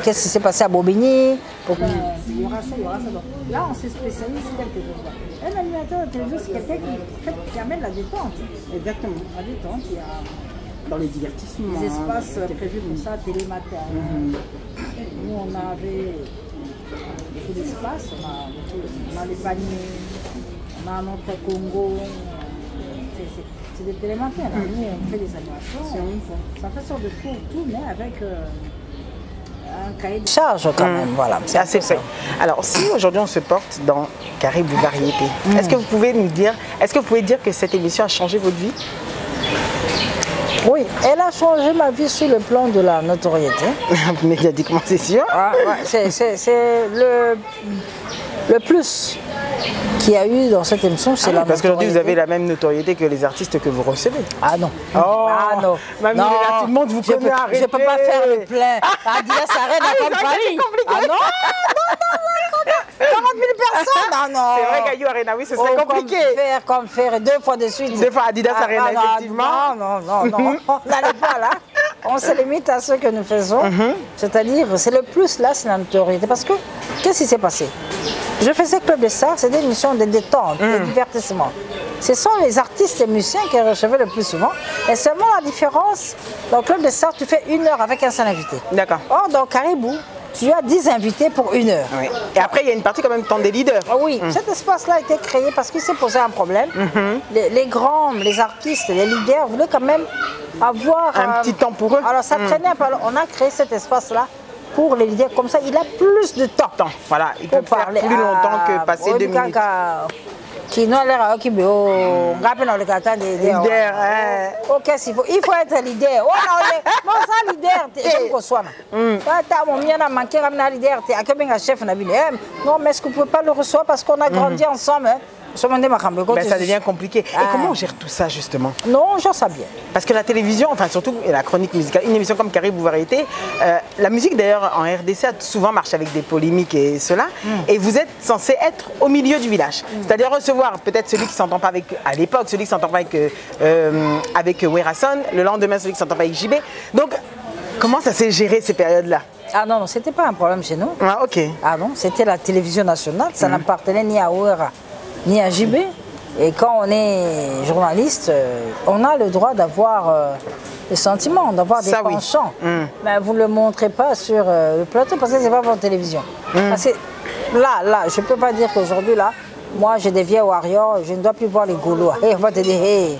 S2: qu'est-ce qui s'est passé à Bobigny. Il y aura ça, il y aura ça. Donc, là, on s'est spécialisé quelque chose. Un animateur de télévision, c'est quelqu'un qui amène la détente.
S1: Exactement.
S2: La détente, il y a...
S1: Dans les divertissements.
S2: Des espaces prévus pour ça, télématin. Nous, on avait beaucoup d'espace, on a les paniers, on a notre Congo. C'est des télématin. Nous, on fait des animations. Ça fait sorte de tout, mais avec un cahier de charge quand même, voilà.
S1: C'est assez fait. Alors, si aujourd'hui on se porte dans Caribou Variété, est-ce que vous pouvez nous dire, est-ce que vous pouvez dire que cette émission a changé votre vie?
S2: Oui, elle a changé ma vie sur le plan de la notoriété.
S1: Médiatiquement, c'est sûr.
S2: Ah, ouais, c'est le plus qu'il y a eu dans cette émission, c'est la notoriété.
S1: Parce qu'aujourd'hui, vous avez la même notoriété que les artistes que vous recevez.
S2: Ah non.
S1: Oh,
S2: ah non.
S1: Mamie,
S2: non.
S1: tout le monde vous connaît,
S2: je ne peux pas faire le plein. Adidas Arena comme Paris. Ah non, 40 000 personnes. Non, non.
S1: C'est vrai qu'à You Arena, oui, ce serait compliqué.
S2: Comme faire 2 fois de suite.
S1: 2 fois Adidas Arena, effectivement.
S2: Non. On n'allait pas là. On se limite à ce que nous faisons. C'est-à-dire, c'est le plus là, c'est la notoriété. Parce que, qu'est-ce qui s'est passé? Je faisais Club des Stars, c'est des émissions de détente, de divertissement. Ce sont les artistes et musiciens qui recevaient le plus souvent. Et seulement la différence, dans Club des Stars, tu fais 1 heure avec un seul invité. D'accord. Or, dans Caribou, tu as 10 invités pour 1 heure.
S1: Oui. Et après, il y a une partie quand même temps des leaders.
S2: Oui, cet espace-là a été créé parce qu'il s'est posé un problème. Les grands, les artistes, les leaders voulaient quand même avoir
S1: un petit temps pour eux.
S2: Alors, ça traînait un peu. On a créé cet espace-là pour les leaders, comme ça, il a plus de temps.
S1: Voilà, il peut parler plus longtemps que passer 2 minutes.
S2: Qui n'a l'air qui veut rappeler le gâteau des leaders. Ok, il faut être leader. Oh non, leader, j'aime qu'on soit. Chef non, mais est-ce que vous ne pouvez pas le recevoir parce qu'on a grandi ensemble?
S1: Ben, ça devient compliqué. Et comment on gère tout ça justement?
S2: Non, on gère ça bien.
S1: Parce que la télévision, enfin surtout la chronique musicale, une émission comme Caribou Variété, la musique d'ailleurs en RDC a souvent marché avec des polémiques et cela. Et vous êtes censé être au milieu du village. C'est-à-dire recevoir peut-être celui qui s'entend pas avec, à l'époque, celui qui s'entend pas avec Werason, le lendemain celui qui s'entend pas avec JB. Donc comment ça s'est géré ces périodes-là?
S2: Ah non, c'était pas un problème chez nous.
S1: Ah ok.
S2: Ah non, c'était la télévision nationale, ça n'appartenait ni à Wera ni à JB. Et quand on est journaliste, on a le droit d'avoir des sentiments, d'avoir des penchants. Mais vous ne le montrez pas sur le plateau parce que ce n'est pas votre télévision. Parce que là, je ne peux pas dire qu'aujourd'hui, là, moi j'ai des vieux warriors, je ne dois plus voir les Gaulois. Et on va te dire,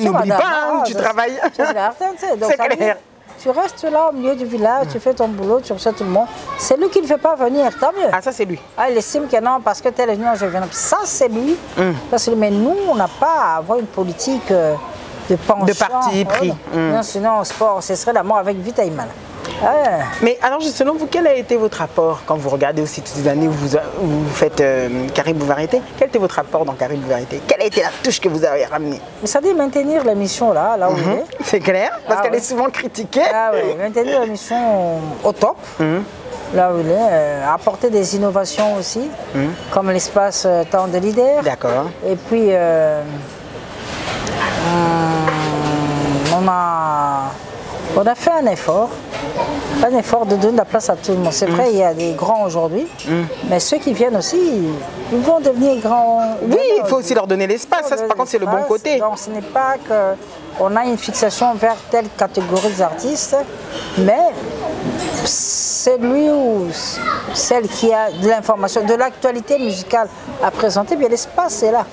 S1: n'oublie pas, tu travailles.
S2: C'est clair. Tu restes là au milieu du village, tu fais ton boulot, tu reçois tout le monde. C'est lui qui ne veut pas venir, tant mieux.
S1: Ah, ça c'est lui.
S2: Ah, il estime que non, parce que tel non, je viens. Ça c'est lui. Parce que, mais nous, on n'a pas à avoir une politique de penchant.
S1: De parti pris.
S2: Non, sinon, au sport, ce serait la mort avec Vitaïman.
S1: Mais alors, selon vous, quel a été votre apport quand vous regardez aussi toutes ces années où vous faites Caribou Variété? Quel était votre apport dans Caribou Variété? Quelle a été la touche que vous avez ramenée?
S2: Ça dit maintenir l'émission là où il est.
S1: C'est clair, parce qu'elle est souvent critiquée.
S2: Ah oui, maintenir l'émission au top. Là où il est, apporter des innovations aussi, comme l'espace temps de leader.
S1: D'accord.
S2: Et puis, on a fait un effort de donner la place à tout le monde. C'est vrai, il y a des grands aujourd'hui, mais ceux qui viennent aussi, ils vont devenir grands.
S1: Oui, il faut aussi leur donner l'espace. Ça, par contre, c'est le bon côté.
S2: Donc, ce n'est pas qu'on a une fixation vers telle catégorie d'artistes, mais celui ou celle qui a de l'information, de l'actualité musicale à présenter, bien l'espace est là.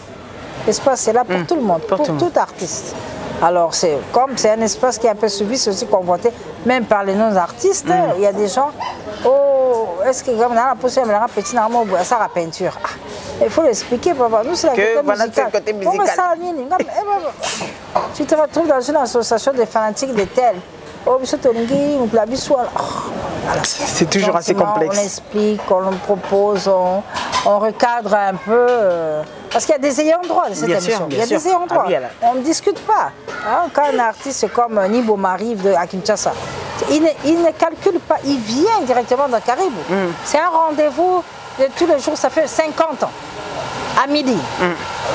S2: L'espace est là pour tout le monde, pour tout artiste. Alors, comme c'est un espace qui est un peu suivi, c'est aussi convoité, même par les non-artistes, il y a des gens, est-ce que comme on a la possibilité de petit ça la peinture? Il faut l'expliquer, papa. Nous, c'est la côté musical. Tu te retrouves dans une association de fanatiques de tel.
S1: C'est toujours assez complexe.
S2: On explique, on propose, on recadre un peu. Parce qu'il y a des ayants droit de cette émission. Il y a des ayants droit. On ne discute pas. Quand un artiste comme Nibo m'arrive à Kinshasa, il ne calcule pas, il vient directement dans Caribou. C'est un rendez-vous de tous les jours, ça fait 50 ans. À midi,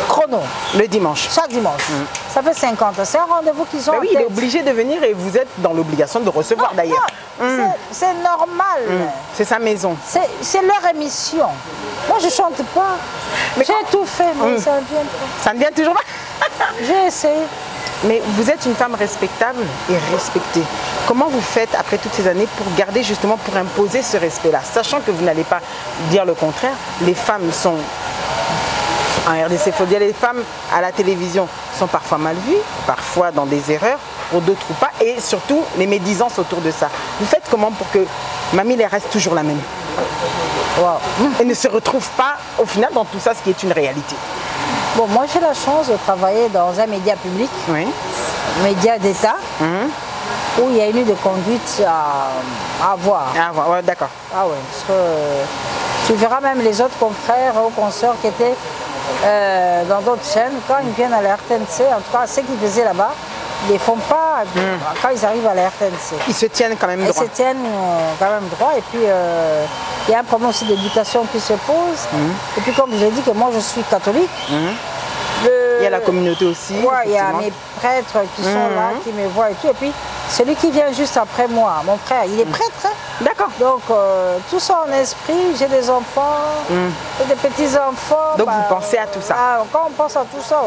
S2: chrono.
S1: Le dimanche.
S2: Chaque dimanche. Ça fait 50 ans. C'est un rendez-vous qu'ils ont.
S1: Mais oui, il est obligé de venir et vous êtes dans l'obligation de recevoir d'ailleurs.
S2: C'est normal.
S1: C'est sa maison.
S2: C'est leur émission. Moi, je ne chante pas. J'ai tout fait, mais ça ne vient pas.
S1: Ça ne vient toujours pas.
S2: J'ai essayé.
S1: Mais vous êtes une femme respectable et respectée. Comment vous faites après toutes ces années pour garder justement, pour imposer ce respect-là? Sachant que vous n'allez pas dire le contraire, les femmes sont... En RDC, il faut dire, les femmes à la télévision sont parfois mal vues, parfois dans des erreurs, pour d'autres ou pas, et surtout les médisances autour de ça. Vous faites comment pour que Mamie, elle reste toujours la même.
S2: Wow.
S1: Elle ne se retrouve pas, au final, dans tout ça, ce qui est une réalité.
S2: Bon, moi, j'ai la chance de travailler dans un média public,
S1: Oui.
S2: média d'État, où il y a une ligne de conduite à avoir.
S1: Ah, ouais, d'accord.
S2: Ah oui, parce que tu verras même les autres confrères ou consoeurs qui étaient dans d'autres chaînes, quand ils viennent à la RTNC, en tout cas, ceux qui faisaient là-bas, ils ne les font pas quand ils arrivent à la RTNC.
S1: Ils se tiennent quand même droit.
S2: Ils se tiennent quand même droit. Et puis, il y a un problème aussi d'éducation qui se pose. Et puis, comme je l'ai dit, que moi, je suis catholique.
S1: Il y a la communauté aussi.
S2: Ouais, il y a mes prêtres qui sont là, qui me voient et tout. Et puis, celui qui vient juste après moi, mon frère, il est prêtre. Hein.
S1: D'accord.
S2: Donc, tout ça en esprit, j'ai des enfants, j'ai des petits-enfants.
S1: Donc, vous pensez à tout ça.
S2: Quand on pense à tout ça,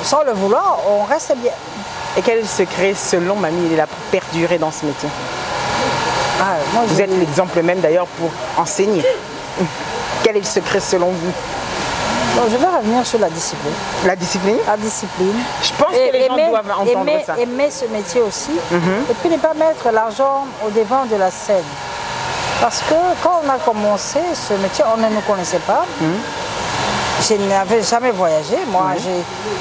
S2: sans le vouloir, on reste bien.
S1: Et quel est le secret, selon Mamie, il est là pour perdurer dans ce métier?
S2: Moi,
S1: vous êtes l'exemple même d'ailleurs pour enseigner. Quel est le secret selon vous?
S2: Donc, je vais revenir sur la discipline.
S1: La discipline?
S2: La discipline.
S1: Je pense que les gens doivent entendre ça.
S2: Aimer ce métier aussi. Et puis ne pas mettre l'argent au devant de la scène. Parce que quand on a commencé ce métier, on ne nous connaissait pas. Je n'avais jamais voyagé. Moi,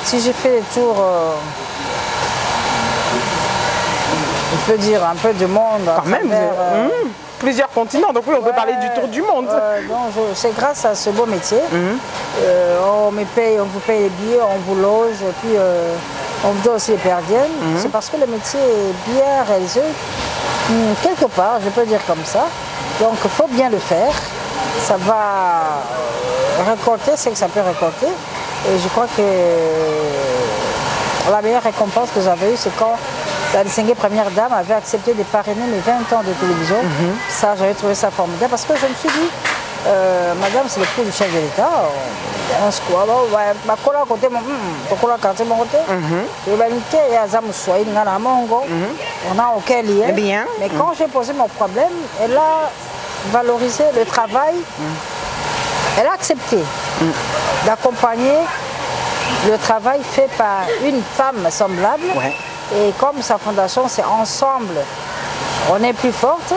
S2: si j'ai fait des tours, on peut dire un peu du monde.
S1: Quand même, plusieurs continents, donc oui, on peut parler du tour du monde.
S2: C'est grâce à ce beau métier. On vous paye les billets, on vous loge, et puis on vous donne aussi les perdiennes. C'est parce que le métier est bien réalisé, quelque part, je peux dire comme ça. Donc il faut bien le faire. Ça va récolter ce que ça peut récolter. Et je crois que la meilleure récompense que j'avais eue, c'est quand la distinguée première dame avait accepté de parrainer mes 20 ans de télévision. Ça, j'avais trouvé ça formidable parce que je me suis dit, madame, c'est le coup du chef de l'État. On se croit, ma cola à côté, mon cola à mon côté. L'humanité est à Zamoussoï, on n'a aucun lien.
S1: Bien.
S2: Mais quand j'ai posé mon problème, elle a valorisé le travail. Elle a accepté d'accompagner le travail fait par une femme semblable.
S1: Ouais.
S2: Et comme sa fondation, c'est ensemble, on est plus forte.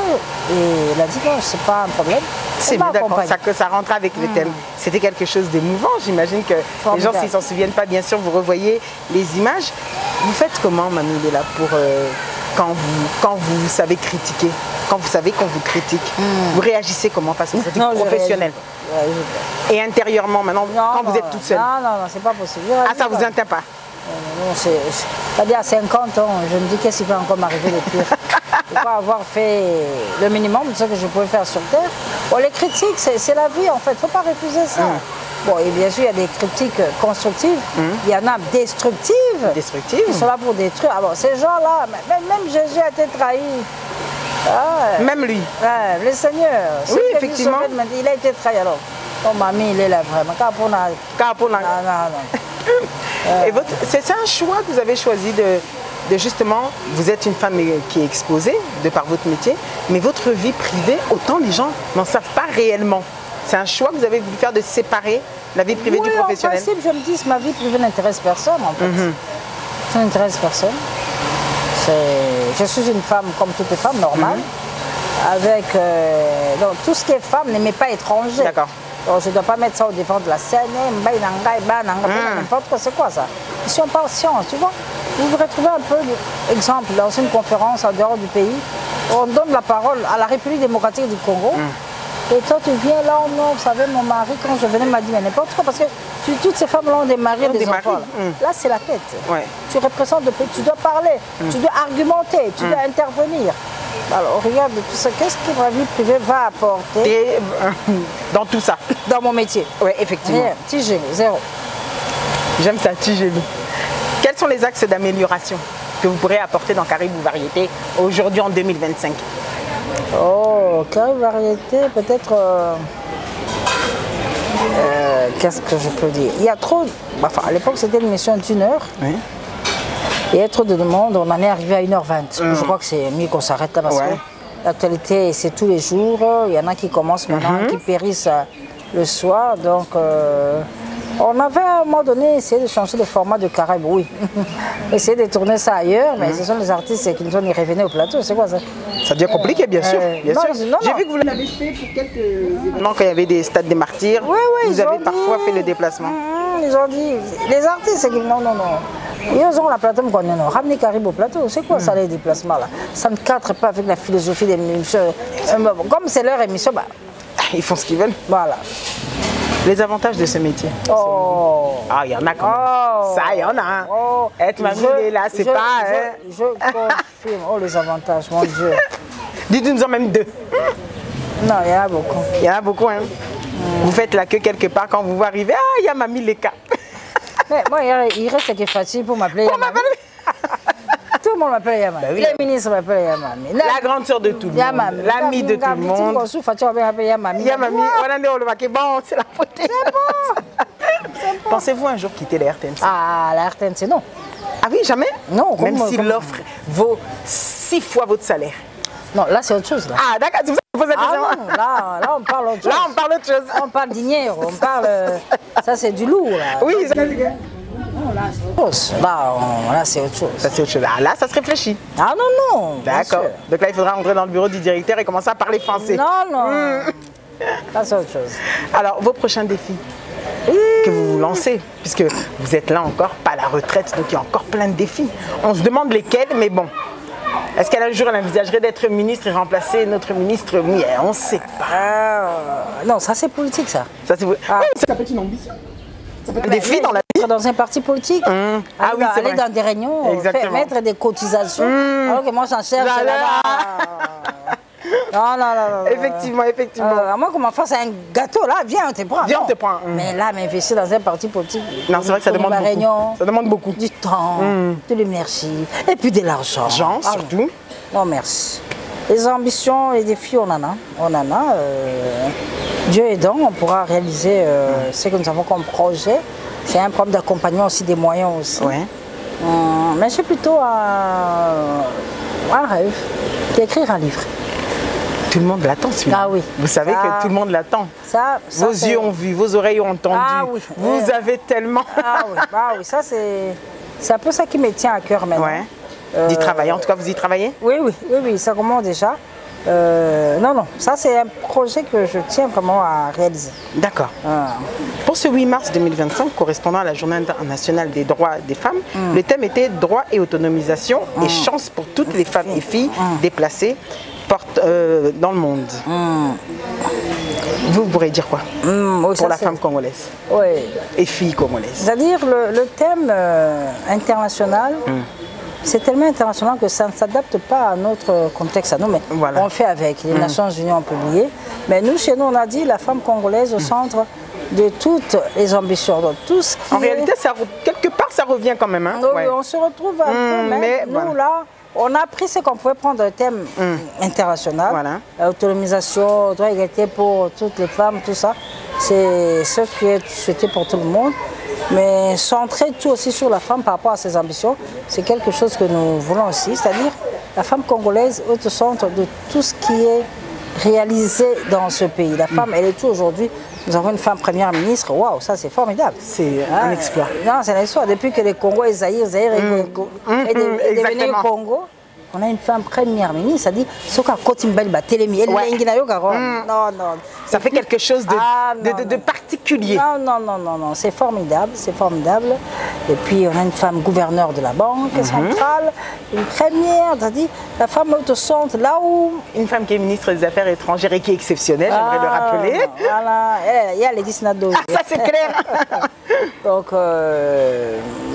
S2: Et elle a dit non, c'est pas un problème.
S1: C'est bien d'accord, ça rentre avec le thème. C'était quelque chose d'émouvant. J'imagine que les gens, s'ils ne s'en souviennent pas, bien sûr, vous revoyez les images. Vous faites comment, Mamie Léla, pour quand vous savez critiquer, quand vous savez qu'on vous critique, vous réagissez comment face aux critiques professionnelles? Et intérieurement, maintenant, quand vous êtes toute seule?
S2: Non, c'est pas possible.
S1: Ça vous atteint pas?
S2: C'est-à-dire à 50 ans, je me dis qu'est-ce qui peut encore m'arriver de pire. Je ne peux pas avoir fait le minimum de ce que je pouvais faire sur Terre. Bon, les critiques, c'est la vie en fait, il ne faut pas refuser ça. Bon, et bien sûr, il y a des critiques constructives, il y en a destructives. Ils sont là pour détruire. Alors, ces gens-là, même Jésus a été trahi.
S1: Même lui.
S2: Le Seigneur.
S1: Oui, effectivement.
S2: Il a été trahi alors. Oh, mamie, il est là vraiment.
S1: Et c'est un choix que vous avez choisi de justement, vous êtes une femme qui est exposée de par votre métier, mais votre vie privée, autant les gens n'en savent pas réellement. C'est un choix que vous avez voulu faire de séparer la vie privée du professionnel.
S2: En principe, je me dis que ma vie privée n'intéresse personne en fait. Ça n'intéresse personne. Je suis une femme comme toutes les femmes, normales, avec donc, tout ce qui est femme ne m'est pas étranger.
S1: D'accord.
S2: Donc, je ne dois pas mettre ça au devant de la scène, n'importe quoi, c'est quoi ça? Ici on parle science, tu vois. Vous vous retrouvez un peu, exemple, dans une conférence en dehors du pays, on donne la parole à la République démocratique du Congo, et toi tu viens là, non, vous savez, mon mari, quand je venais, m'a dit, mais n'importe quoi, parce que toutes ces femmes-là ont des maris et des enfants. Là, c'est la tête. Ouais. Tu représentes le pays, tu dois parler, tu dois argumenter, tu dois intervenir. Alors, regarde tout ça, qu'est-ce que ma vie privée va apporter
S1: dans tout ça?
S2: Dans mon métier.
S1: Oui, effectivement.
S2: Rien, tigé, zéro.
S1: J'aime ça, tigé. Quels sont les axes d'amélioration que vous pourrez apporter dans Caribou Variété aujourd'hui en 2025?
S2: Oh, Caribou Variété, peut-être... qu'est-ce que je peux dire? Il y a trop... Enfin, à l'époque, c'était une mission d'1 heure. Oui. Il y a trop de monde, on en est arrivé à 1h20. Je crois que c'est mieux qu'on s'arrête là parce que l'actualité, c'est tous les jours. Il y en a qui commencent maintenant, qui périssent le soir. Donc, On avait à un moment donné essayé de changer le format de Caraïbes, oui. Essayer de tourner ça ailleurs, mais ce sont les artistes qui nous ont revenus au plateau, c'est quoi ça?
S1: Ça devient compliqué, bien sûr. Bien
S2: non,
S1: sûr.
S2: non,
S1: J'ai vu que vous l'avez fait pour quelques événements quand il y avait des stades des martyrs.
S2: Oui, oui,
S1: vous avez parfois fait le déplacement.
S2: Ils ont dit, les artistes, non. Ils ont la plateforme qu'on a, ramener Caraïbes au plateau, c'est quoi ça les déplacements là? Ça ne cadre pas avec la philosophie des émissions. Comme c'est leur émission, bah,
S1: ils font ce qu'ils veulent.
S2: Voilà.
S1: Les avantages de ce métier.
S2: Oh.
S1: Ah, il y en a quand même.
S2: Oh.
S1: Ça, il y en a. Hein.
S2: Oh.
S1: Être mamie là, c'est pas...
S2: Je confirme. Oh, les avantages, mon Dieu.
S1: Dites-nous en même deux.
S2: Non, il y en a beaucoup.
S1: Il y en a beaucoup, hein. Vous faites la queue quelque part quand vous arrivez. Ah, il y a Mamie Leka.
S2: Mais moi, il reste que Fatih pour m'appeler Yamami. Tout le monde m'appelle Yamami.
S1: Bah oui.
S2: Les ministres m'appellent Yamami.
S1: La grande sœur de tout le monde. L'amie de tout le monde.
S2: Yamami.
S1: Yamami. Bon, c'est la faute.
S2: C'est bon.
S1: Pensez-vous un jour quitter la RTNC?
S2: Ah, la RTNC, non.
S1: Ah oui, jamais?
S2: Non.
S1: Même si l'offre vaut 6 fois votre salaire.
S2: Non, là, c'est autre chose. Là.
S1: Ah, d'accord. C'est pour ça que je pose la question.
S2: Là, on parle autre chose.
S1: Là, on parle autre chose.
S2: On parle dinero, on parle... ça, c'est du lourd, là.
S1: Oui, ça,
S2: là, c'est autre chose.
S1: ça c'est autre chose. Ah, là, ça se réfléchit.
S2: Ah non.
S1: D'accord. Donc là, il faudra rentrer dans le bureau du directeur et commencer à parler français.
S2: Non. Ça, c'est autre chose.
S1: Alors, vos prochains défis que vous vous lancez, puisque vous êtes là encore, pas à la retraite, donc il y a encore plein de défis. On se demande lesquels, mais bon. Est-ce qu'un jour, elle envisagerait d'être ministre et remplacer notre ministre? Oui, on ne sait pas.
S2: Non, ça, c'est politique, ça.
S1: Ça, c'est... Oui, ça peut être une ambition. Ça peut être un défi dans la vie.
S2: Être dans un parti politique,
S1: Ah oui, c'est
S2: aller
S1: vrai.
S2: dans des réunions, mettre des cotisations, alors que moi, j'en cherche là-bas. Non.
S1: Effectivement.
S2: À moins qu'on m'en fasse un gâteau, là, viens, on te prend.
S1: Viens, on te prend.
S2: Mais là, m'investir dans un parti politique.
S1: Non, c'est vrai que ça demande beaucoup.
S2: Réunion,
S1: Ça demande beaucoup.
S2: du temps, de l'énergie, et puis de l'argent.
S1: L'argent, surtout.
S2: Non, merci. Les ambitions, les défis, on en a. Dieu aidant, on pourra réaliser ce que nous avons comme projet. C'est un problème d'accompagnement aussi, des moyens aussi.
S1: Ouais.
S2: Mais j'ai plutôt un rêve, d'écrire un livre.
S1: Tout le monde l'attend, celui-là.
S2: Ah oui.
S1: Vous savez
S2: Ça,
S1: que tout le monde l'attend. Vos yeux ont vu, vos oreilles ont entendu.
S2: Ah oui.
S1: Vous avez tellement...
S2: oui, ça c'est un peu ça qui me tient à cœur maintenant.
S1: Ouais. D'y travailler, en tout cas, vous y travaillez?
S2: Oui, ça commence déjà. Non, ça c'est un projet que je tiens vraiment à réaliser.
S1: D'accord. Pour ce 8 mars 2025, correspondant à la Journée internationale des droits des femmes, le thème était droits et autonomisation et chance pour toutes les femmes et filles déplacées dans le monde. Vous pourrez dire quoi pour la femme congolaise et fille congolaise?
S2: C'est-à-dire le thème international, c'est tellement international que ça ne s'adapte pas à notre contexte à nous, mais on fait avec. Les Nations Unies ont publié. Mais nous, chez nous, on a dit la femme congolaise au centre de toutes les ambitions. Donc, tout ce qui
S1: en réalité, quelque part, ça revient quand même. Hein?
S2: Oui, on se retrouve un peu, mais nous, là, on a pris ce qu'on pouvait prendre un thème international. Autonomisation, droit égalité pour toutes les femmes, tout ça. C'est ce qui est souhaité pour tout le monde. Mais centrer tout aussi sur la femme par rapport à ses ambitions, c'est quelque chose que nous voulons aussi. C'est-à-dire la femme congolaise est au centre de tout ce qui est réalisé dans ce pays. La femme, elle est tout aujourd'hui. Nous avons une femme première ministre. Waouh, ça c'est formidable.
S1: C'est un exploit.
S2: Non, c'est un exploit. Depuis que le Congo est Zaïre est devenu Congo, on a une femme première ministre, ça dit Soka Kotimbali Batelemi, elle non.
S1: Ça fait quelque chose de particulier.
S2: Non, c'est formidable, Et puis on a une femme gouverneure de la banque centrale, une première, c'est-à-dire la femme est au centre, là où...
S1: Une femme qui est ministre des Affaires étrangères et qui est exceptionnelle, j'aimerais le rappeler.
S2: Voilà, il y a les Disnado.
S1: Ça c'est clair.
S2: Donc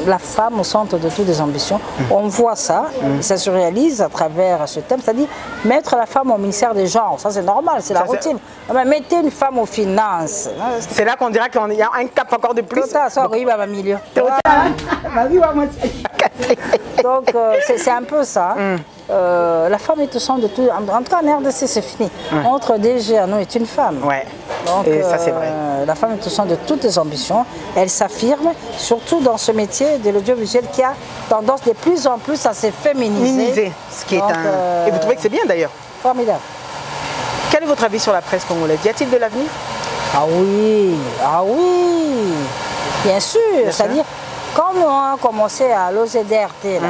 S2: la femme au centre de toutes les ambitions, on voit ça, et ça se réalise à travers ce thème, c'est-à-dire mettre la femme au ministère des genres, ça c'est normal, c'est la routine. Mais mettez une femme aux finances.
S1: C'est là qu'on dira qu'il y a un cap encore de plus.
S2: Donc c'est un peu ça. La femme est au centre de tout. En tout cas en RDC c'est fini. Entre DG et nous est une femme. Donc,
S1: et ça c'est vrai.
S2: La femme est au centre de toutes les ambitions. Elle s'affirme, surtout dans ce métier de l'audiovisuel qui a tendance de plus en plus à se féminiser.
S1: Ce qui est Et vous trouvez que c'est bien d'ailleurs?
S2: Formidable.
S1: Quel est votre avis sur la presse congolaise? Y a-t-il de l'avenir?
S2: Ah oui. Bien sûr, c'est-à-dire, quand on a commencé à l'OZRT,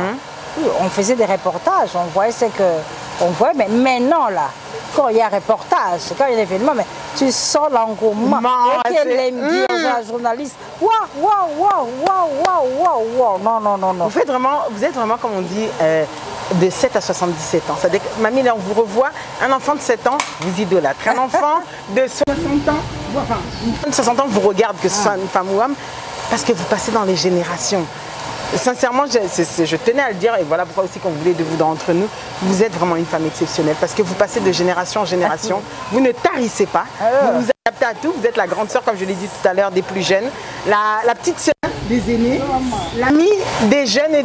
S2: on faisait des reportages, on voyait ce que... On voit, mais maintenant, là, quand il y a un reportage, quand il y a un événement, mais tu sens l'engouement. Et qu'elle aime dire aux journalistes, waouh, waouh, waouh, waouh, waouh, waouh, non, non, non, non.
S1: Vous êtes vraiment, comme on dit, de 7 à 77 ans. C'est-à-dire que, mamie, là, on vous revoit, un enfant de 7 ans, vous idolâtrez. Un enfant de 60 ans, enfin, une femme de 60 ans vous regarde, que ce soit une femme ou homme, parce que vous passez dans les générations. Sincèrement, je tenais à le dire, et voilà pourquoi aussi qu'on voulait de vous d'entre nous, vous êtes vraiment une femme exceptionnelle, parce que vous passez de génération en génération, vous ne tarissez pas, vous vous adaptez à tout, vous êtes la grande sœur, comme je l'ai dit tout à l'heure, des plus jeunes, la petite sœur des aînés, l'amie des jeunes et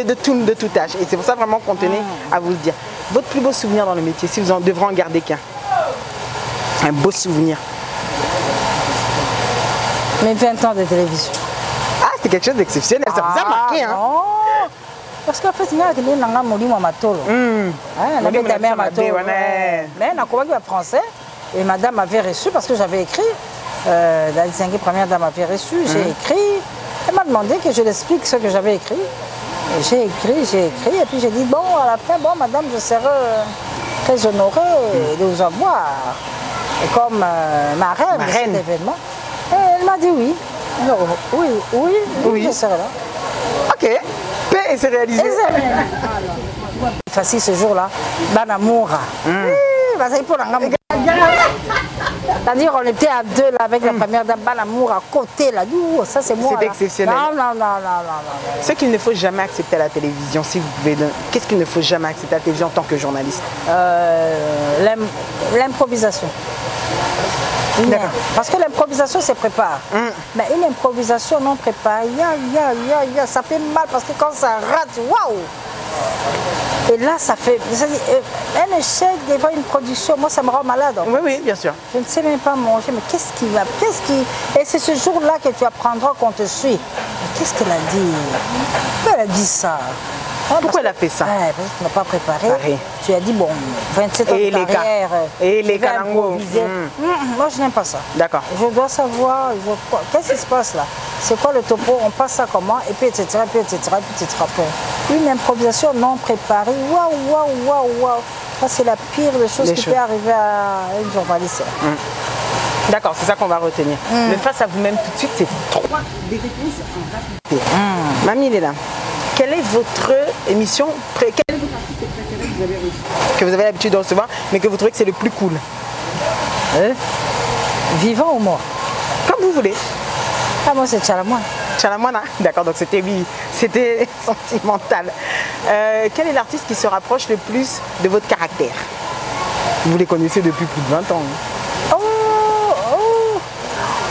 S1: de tout âge. Et c'est pour ça vraiment qu'on tenait à vous le dire. Votre plus beau souvenir dans le métier, si vous en devrez en garder qu'un, un beau souvenir.
S2: Mes 20 ans de télévision.
S1: Ah, c'était quelque chose d'exceptionnel, ça vous a marqué, hein?
S2: Non. Parce qu'en fait, il y a des gens qui ont dit Matolo. On avait ta mère Matolo. Mais on a compris le français. Et madame m'avait reçu parce que j'avais écrit. La distinguée première dame m'avait reçu. J'ai écrit. Elle m'a demandé que je l'explique ce que j'avais écrit. Et j'ai écrit. Et puis j'ai dit, bon, à la fin, bon, madame, je serai très honorée de vous avoir comme marraine de cet événement. Et elle m'a dit oui. Alors, oui, je serai là.
S1: Ok, paix et c'est réalisé.
S2: Facile ce jour-là, Banamoura. C'est-à-dire on était à deux là avec la première dame Banamour à côté là. Ça c'est moi.
S1: C'est exceptionnel.
S2: Non.
S1: Ce qu'il ne faut jamais accepter à la télévision, si vous pouvez. Qu'est-ce qu'il ne faut jamais accepter à la télévision en tant que journaliste?
S2: L'improvisation. Parce que l'improvisation se prépare. Mais une improvisation non préparée, ça fait mal parce que quand ça rate, waouh! Et là, ça fait. Un échec devant une production, moi ça me rend malade.
S1: Oui, bien sûr.
S2: Je ne sais même pas manger, mais qu'est-ce qui va. Et c'est ce jour-là que tu apprendras qu'on te suit. Mais qu'est-ce qu'elle a dit? Elle a dit ça.
S1: Pourquoi elle a fait ça?
S2: Parce que tu n'as pas préparé. Tu as dit, bon, 27 ans de carrière.
S1: Et les calangos.
S2: Moi, je n'aime pas ça.
S1: D'accord.
S2: Je dois savoir, qu'est-ce qui se passe là? C'est quoi le topo? On passe ça comment? Et puis, etc. Une improvisation non préparée. Waouh. Ça, c'est la pire des choses qui peut arriver à une journaliste.
S1: D'accord, c'est ça qu'on va retenir. Le face à vous-même tout de suite, c'est 3 des réponses en rapidité. Mamie, il est là. Quelle est votre émission, quel est votre artiste préféré que vous avez reçu? Que vous avez l'habitude de recevoir, mais que vous trouvez que c'est le plus cool?
S2: Vivant ou mort?
S1: Comme vous voulez.
S2: Ah, moi, c'est Tchalamoine.
S1: Tchalamoine, d'accord, donc c'était sentimental. Quel est l'artiste qui se rapproche le plus de votre caractère? Vous les connaissez depuis plus de 20 ans.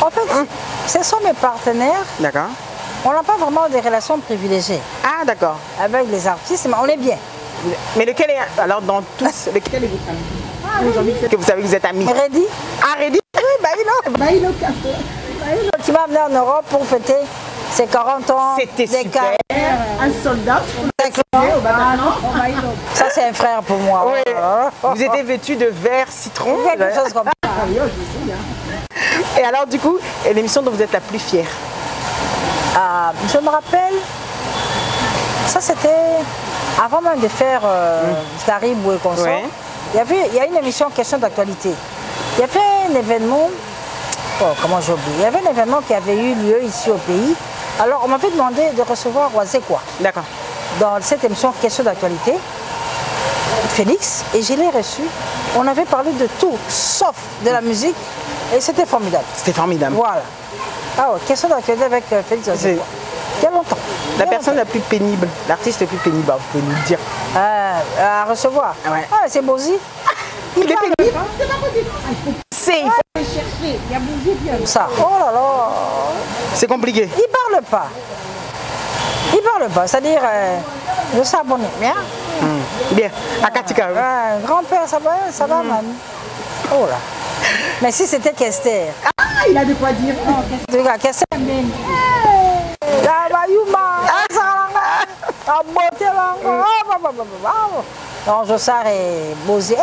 S2: En fait, ce sont mes partenaires.
S1: D'accord.
S2: On n'a pas vraiment des relations privilégiées.
S1: Ah, d'accord.
S2: Avec les artistes, mais on est bien.
S1: Mais lequel est, alors dans tous, lequel est votre ami? Que vous savez que vous êtes amis.
S2: Reddy.
S1: Ah, Reddy?
S2: Oui, Baïlo. Qui m'a amené en Europe pour fêter ses 40 ans.
S1: C'était super. Un soldat.
S2: Ça, c'est un frère pour moi.
S1: Oui. Vous étiez vêtu de vert citron.
S2: Quelque chose comme ça.
S1: Et alors, du coup, l'émission dont vous êtes la plus fière?
S2: Je me rappelle, ça c'était avant même de faire Caribou et Consort.
S1: Ouais.
S2: Il y a une émission question d'actualité. Il y avait un événement, comment j'ai oublié, il y avait un événement qui avait eu lieu ici au pays. Alors on m'avait demandé de recevoir Oisé quoi.
S1: D'accord.
S2: Dans cette émission question d'actualité, Félix, et je l'ai reçu. On avait parlé de tout, sauf de la musique, et c'était formidable.
S1: C'était formidable.
S2: Voilà. Ah ouais, question d'actualité avec Félix Oisé quoi. Il y a longtemps.
S1: La personne la plus pénible, l'artiste le plus pénible, vous pouvez nous le dire.
S2: À recevoir.
S1: Ouais.
S2: Ah, c'est Bozy.
S1: Il est pénible. C'est pas possible. Il faut
S2: aller chercher. Il y a Bozy qui aime ça. Oh là là.
S1: C'est compliqué.
S2: Il parle pas. C'est-à-dire, je s'abonne. Bien.
S1: Bien. À Katika.
S2: Grand-père, ça va, maman. Oh là. Mais si c'était Kester.
S1: Ah, il a de quoi dire.
S2: Kester. Non, je sais, Bozy.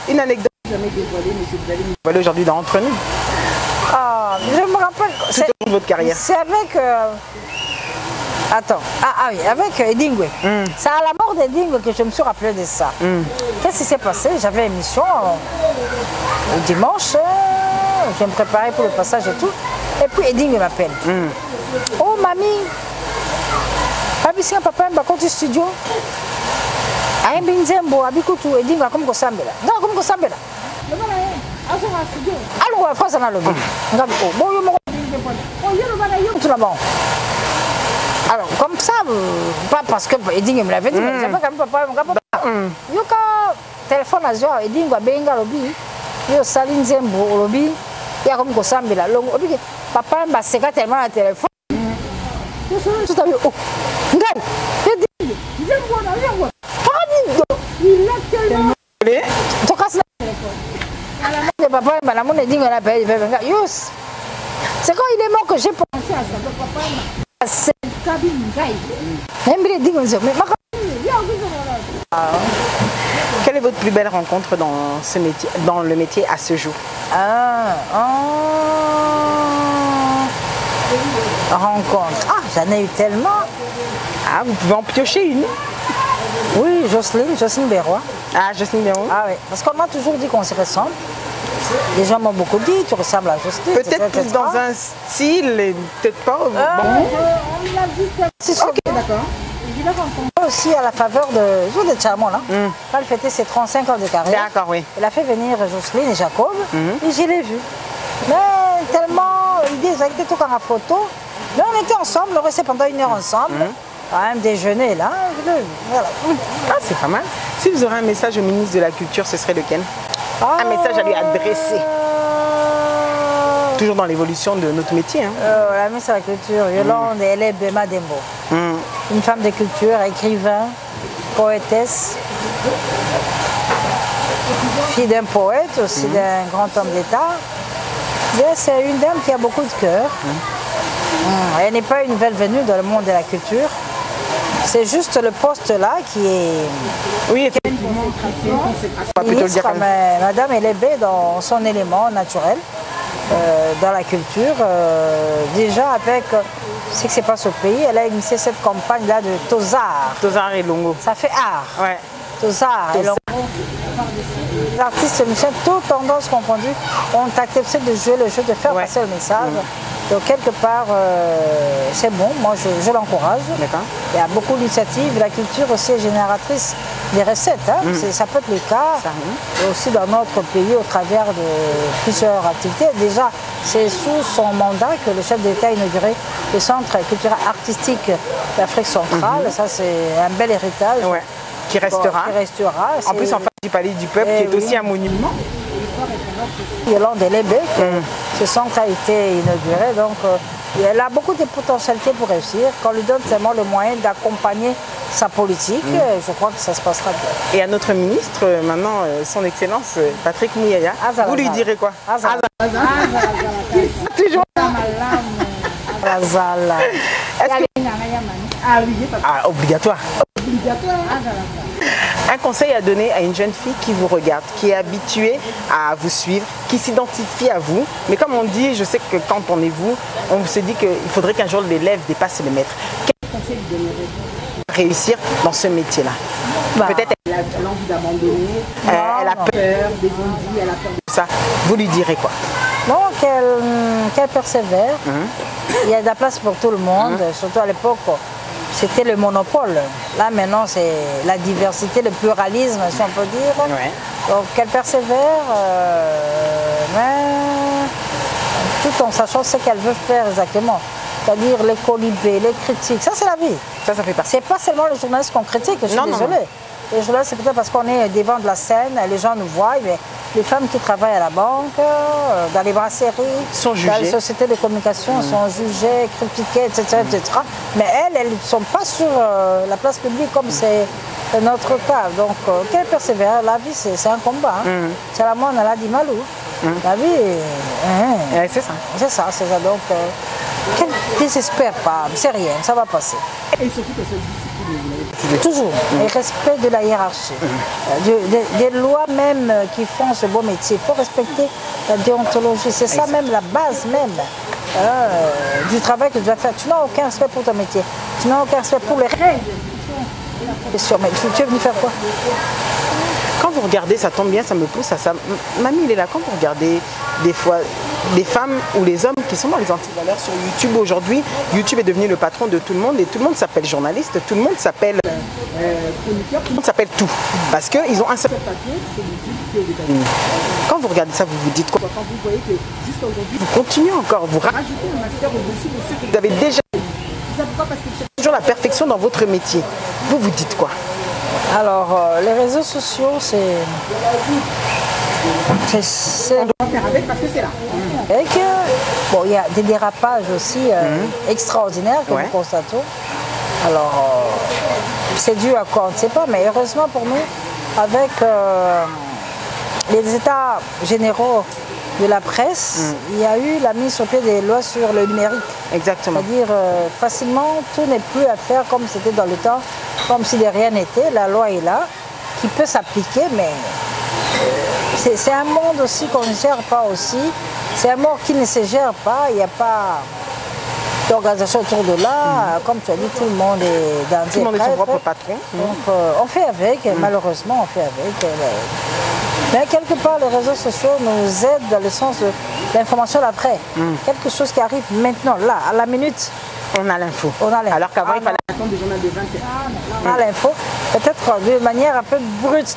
S2: Une
S1: anecdote jamais dévoilée, mais que vous allez nous dévoiler aujourd'hui dans Entre nous.
S2: je me rappelle.
S1: Tout au long de votre carrière.
S2: C'est avec... Attends, oui, avec Edingwe. C'est à la mort d'Edingwe que je me suis rappelé de ça. Qu'est-ce qui s'est passé? J'avais une émission le dimanche, je me préparais pour le passage et tout. Et puis Edingwe m'appelle. Oh mamie, Abissia papa m'a compté studio. Aïe Binzembo, Abikutu, Edingwe comme Kosambela. Non, comme Kosambela. Alors, France en a le bon. Alors, comme ça, pas parce que Edingwe me l'avait dit, mais j'avais quand même papa, mon papa. Yoka, téléphone à Zoa, Edingwe, Benga, Lobi, Yo Saline Zembo, Lobi, il y a comme Kosambela. Papa m'a séqué tellement le téléphone. Tout à l'heure, oh, Ngai, Edingwe, Zembo, Zembo. Il a tellement. Tu casses la téléphone. Papa, madame, Edingwe, la paye, c'est quand il est mort que j'ai pensé à ça. Papa, c'est
S1: quelle est votre plus belle rencontre dans ce métier, dans le métier à ce jour?
S2: Rencontre. J'en ai eu tellement.
S1: Vous pouvez en piocher une?
S2: Oui, Jocelyne Bérois.
S1: Jocelyne Bérois.
S2: Oui, parce qu'on m'a toujours dit qu'on se ressemble. Les gens m'ont beaucoup dit, tu ressembles à Jocelyne.
S1: Peut-être plus dans un style, peut-être pas.
S2: C'est sûr. D'accord. Je l'ai rencontrée aussi à la faveur de Jour de Chamon, là. Quand elle fêtait ses 35 ans de carrière.
S1: D'accord, oui.
S2: Elle a fait venir Jocelyne et Jacob, et je l'ai vu. Mais tellement, l'idée, ça a été tout en photo. Mais on était ensemble, on restait pendant 1 heure ensemble. Quand même déjeuner, là. Voilà.
S1: C'est pas mal. Si vous aurez un message au ministre de la Culture, ce serait lequel? Un message à lui adresser. Toujours dans l'évolution de notre métier.
S2: La ministre de la Culture, Yolande Bema Dembo. Une femme de culture, écrivain, poétesse, fille d'un poète, aussi d'un grand homme d'État. C'est une dame qui a beaucoup de cœur. Elle n'est pas une nouvelle venue dans le monde de la culture. C'est juste le poste là qui est...
S1: Oui, effectivement.
S2: Madame Elébé dans son élément naturel, dans la culture. Déjà avec ce qui se passe au pays, elle a initié cette campagne-là de Tozar.
S1: Tozar et Longo.
S2: Ça fait art.
S1: Ouais.
S2: Tozar et Longo. Les artistes musiciens, toutes tendances confondues, ont accepté de jouer le jeu, de faire passer le message. Donc quelque part, c'est bon, moi je l'encourage. Il y a beaucoup d'initiatives, la culture aussi est génératrice des recettes. Ça peut être le cas et aussi dans notre pays au travers de plusieurs activités. Déjà, c'est sous son mandat que le chef d'État a inauguré le centre culturel artistique d'Afrique centrale. Ça c'est un bel héritage.
S1: Qui restera. En plus en face du Palais du Peuple, qui est aussi un monument.
S2: Yolande Elébé, ce centre a été inauguré, donc elle a beaucoup de potentialités pour réussir. Qu'on lui donne seulement le moyen d'accompagner sa politique, je crois que ça se passera bien.
S1: Et à notre ministre, maintenant, son Excellence Patrick Mouyaya, vous lui direz quoi? Toujours. Obligatoire. Un conseil à donner à une jeune fille qui vous regarde, qui est habituée à vous suivre, qui s'identifie à vous. Mais comme on dit, je sais que quand on est vous, on se dit qu'il faudrait qu'un jour l'élève dépasse le maître. Quel conseil vous donneriez pour réussir dans ce métier-là? Peut-être elle a l'envie d'abandonner, elle a peur des ondits, elle a peur de ça. Vous lui direz quoi?
S2: Non, qu'elle persévère. Il y a de la place pour tout le monde, surtout à l'époque. C'était le monopole. Là, maintenant, c'est la diversité, le pluralisme, si on peut dire. Donc, qu'elle persévère, mais tout en sachant ce qu'elle veut faire exactement. C'est-à-dire les colibés, les critiques. Ça, c'est la vie.
S1: Ça fait partie.
S2: C'est pas seulement les journalistes qu'on critique, je suis désolée. Les journalistes, c'est peut-être parce qu'on est devant de la scène, les gens nous voient, mais les femmes qui travaillent à la banque, dans les brasseries, dans les sociétés de communication, sont jugées, critiquées, etc., etc. Mais elles ne sont pas sur la place publique comme c'est notre cas. Donc, qu'elle persévère, la vie, c'est un combat. C'est la moine, elle a dit malou. La vie,
S1: c'est ça.
S2: C'est ça, c'est ça. Donc, qu'elle ne désespère pas, c'est rien, ça va passer.
S1: Et surtout que cette discipline,
S2: Toujours. Et respect de la hiérarchie. Des lois même qui font ce beau métier. Il faut respecter la déontologie. C'est ça même la base même du travail que tu dois faire. Tu n'as aucun respect pour ton métier. Tu n'as aucun respect pour les règles. C'est sûr, mais tu es venu faire quoi?
S1: Quand vous regardez, ça tombe bien, ça me pousse à ça. Mamie, il est là. Quand vous regardez des fois des femmes ou les hommes qui sont dans les antivaleurs sur YouTube aujourd'hui, YouTube est devenu le patron de tout le monde et tout le monde s'appelle journaliste, tout le monde s'appelle chroniqueur, tout le monde s'appelle tout. Parce qu'ils ont un seul papier, c'est YouTube qui est aux États-Unis. Quand vous regardez ça, vous vous dites quoi? Quand vous voyez que juste aujourd'hui, vous continuez encore, vous rajoutez un master au-dessus de ceux que vous avez déjà. Ça pourquoi? Parce que vous cherchez toujours la perfection dans votre métier. Vous vous dites quoi?
S2: Alors, les réseaux sociaux, c'est...
S1: On doit faire avec parce que c'est là.
S2: Et que, bon, il y a des dérapages aussi extraordinaires que nous constatons. Alors, c'est dû à quoi? On ne sait pas, mais heureusement pour nous, avec les états généraux de la presse, il y a eu la mise sur pied des lois sur le numérique.
S1: Exactement.
S2: C'est-à-dire, facilement, tout n'est plus à faire comme c'était dans le temps, comme si de rien n'était. La loi est là, qui peut s'appliquer, mais c'est un monde aussi qu'on ne gère pas aussi. C'est un monde qui ne se gère pas. Il n'y a pas d'organisation autour de là. Comme tu as dit, tout le monde est dans
S1: tout le monde est son propre patron.
S2: Donc, on fait avec, malheureusement, on fait avec. Mais quelque part, les réseaux sociaux nous aident dans le sens de l'information d'après. Quelque chose qui arrive maintenant, là, à la minute.
S1: On a l'info. Alors qu'avant, il fallait attendre des journaux de 21.
S2: On a l'info, peut-être de manière un peu brute.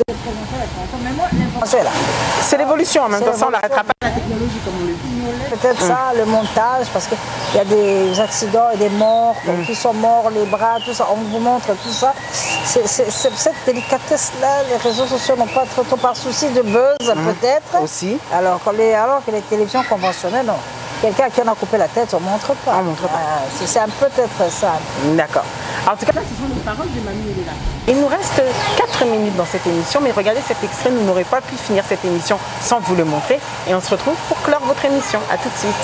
S1: C'est l'évolution en même temps, ça on n'arrêtera pas la technologie comme on le dit.
S2: Peut-être ça, le montage, parce qu'il y a des accidents et des morts, qui sont morts, les bras, tout ça, on vous montre tout ça. C'est cette délicatesse-là, les réseaux sociaux n'ont pas trop par souci de buzz, peut-être.
S1: Aussi.
S2: Alors que les télévisions conventionnelles, non. Quelqu'un à qui on a coupé la tête, on ne montre pas.
S1: On montre pas.
S2: C'est peut-être ça.
S1: D'accord. En tout cas, là, ce sont les paroles de Mamie Elela. Il nous reste 4 minutes dans cette émission, mais regardez cet extrait, nous n'aurions pas pu finir cette émission sans vous le montrer. Et on se retrouve pour clore votre émission. A tout de suite.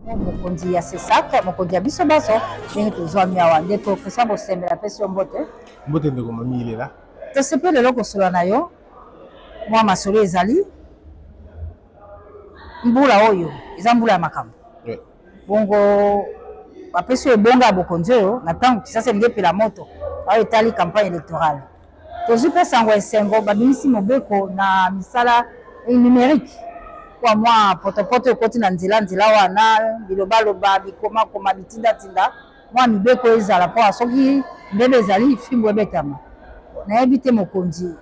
S2: Mokonzi ya sesaka, mokonzi ya biso baso, ndenge tozwami awa nde topesa bosembela pesi yo mbote.
S6: Mbote ndeko Mamie Elela.
S2: Tosepeli lelo kosolola na yo, mwa masolo ezali, mbula oyo, eza mbula ya makambo. Bongo, bapesi yo ebonga ya bokonzi oyo, na ntango kisasa elingi epela moto, oyo etali campagne électorale. Tozwi mpe sango esengo, babimisi mobeko na misala numérique. Kwa mwa potopoto ekoti na nzela wana bilobaloba bikoma bitindatinda mwa mibeko ezala mpo soki mbebe ezali fimbo ebetama nayebi te mokonzi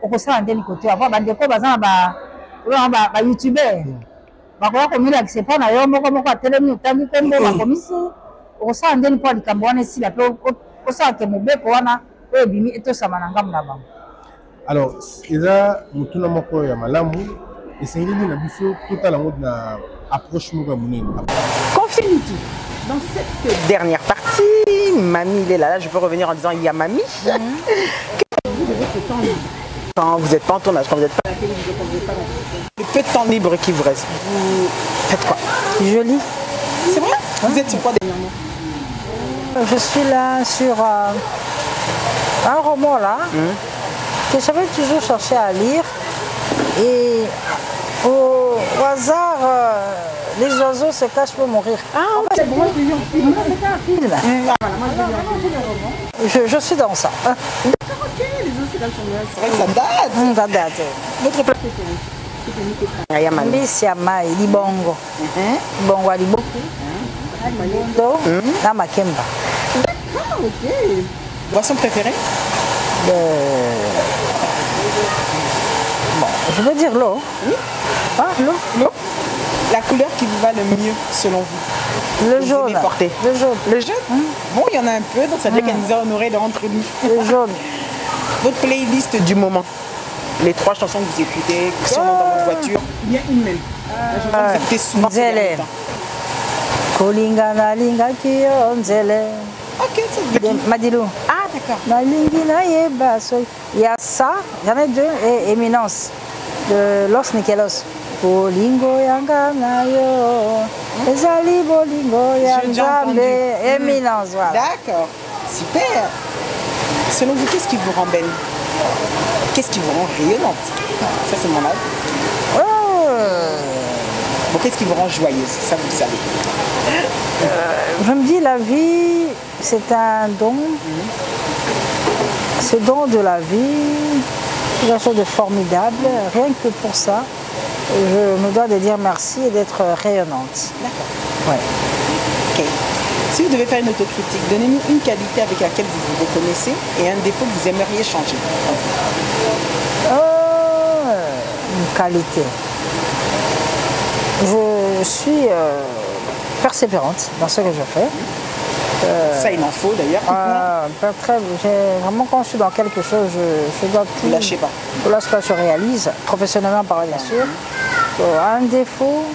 S2: okosala ndeni kote apo bandeko baza na ba youtuber bakoya komilakisa mpo na yo moko atelemi otangi kombo bakomisi okosala ndeni mpo likambo wana esila mpe osalake mobeko wana oyo ebimi etosama na ngambo na bango.
S6: Alors eza motuna moko ya malamu esengeli na biso totala ngo na approche moko ya monene.
S1: Confine tout. Dans cette dernière partie, Mamie Elela, là je peux revenir en disant il y a Mamie. Que faites-vous de votre temps libre? Quand vous n'êtes pas en tournage, quand vous n'êtes pas à la télévision, quand vous n'êtes pas dans le peu de temps libre qui vous reste, vous faites quoi?
S2: Je lis.
S1: C'est vrai? Vous êtes sur quoi dernièrement?
S2: Je suis là sur un roman là que j'avais toujours cherché à lire. Et au hasard, les oiseaux se cachent pour mourir.
S1: Ah, ok, bon, moi je l'ai vu en film.
S2: C'est un film.
S1: Voilà, moi je l'ai vu en film.
S2: Je suis dans ça.
S1: D'accord, ok, les oiseaux se cachent. C'est vrai que ça date.
S2: Ça date.
S1: Votre plat préféré?
S2: Mbisi ya mai, libongo. Libongo ya liboko. Na makemba.
S1: D'accord, ok. Boisson préférée?
S2: Bon, je veux dire l'eau.
S1: Oui.
S2: Ah, l'eau.
S1: L'eau. La couleur qui vous va le mieux selon vous?
S2: Le jaune.
S1: Le jaune. Le jaune? Bon, il y en a un peu, donc ça veut dire qu'elle nous a honoré d'entre nous.
S2: Le jaune.
S1: Votre playlist du moment? Les 3 chansons que vous écoutez, sûrement dans votre voiture. Il y a une même. Je vois que c'était souvent ces derniers temps.
S2: Kolingana linga kiyo nzele.
S1: Ok, c'est de qui?
S2: Madilou.
S1: Ah, d'accord.
S2: Il y a ça, il y en a 2, et Éminence, de Los Nikelos. Bolingo yanga nayo, ezali bolingo yanga Éminence, voilà.
S1: D'accord, super. Selon vous, qu'est-ce qui vous rend belle? Qu'est-ce qui vous rend rayonnante? Ça, c'est mon avis. Bon, qu'est-ce qui vous rend joyeuse? Ça, vous le savez.
S2: Je me dis, la vie, c'est un don. Ce don de la vie, c'est quelque chose de formidable. Rien que pour ça, je me dois de dire merci et d'être rayonnante.
S1: D'accord.
S2: Ouais.
S1: Ok. Si vous devez faire une autocritique, donnez-nous une qualité avec laquelle vous vous reconnaissez et un défaut que vous aimeriez changer.
S2: Une qualité. Je suis persévérante dans ce que je fais.
S1: Ça, il en faut d'ailleurs.
S2: Vraiment, quand je suis dans quelque chose, je dois tout.
S1: Ne lâchez pas.
S2: Je lâche pas, je réalise, professionnellement parlant, bien sûr. Un défaut,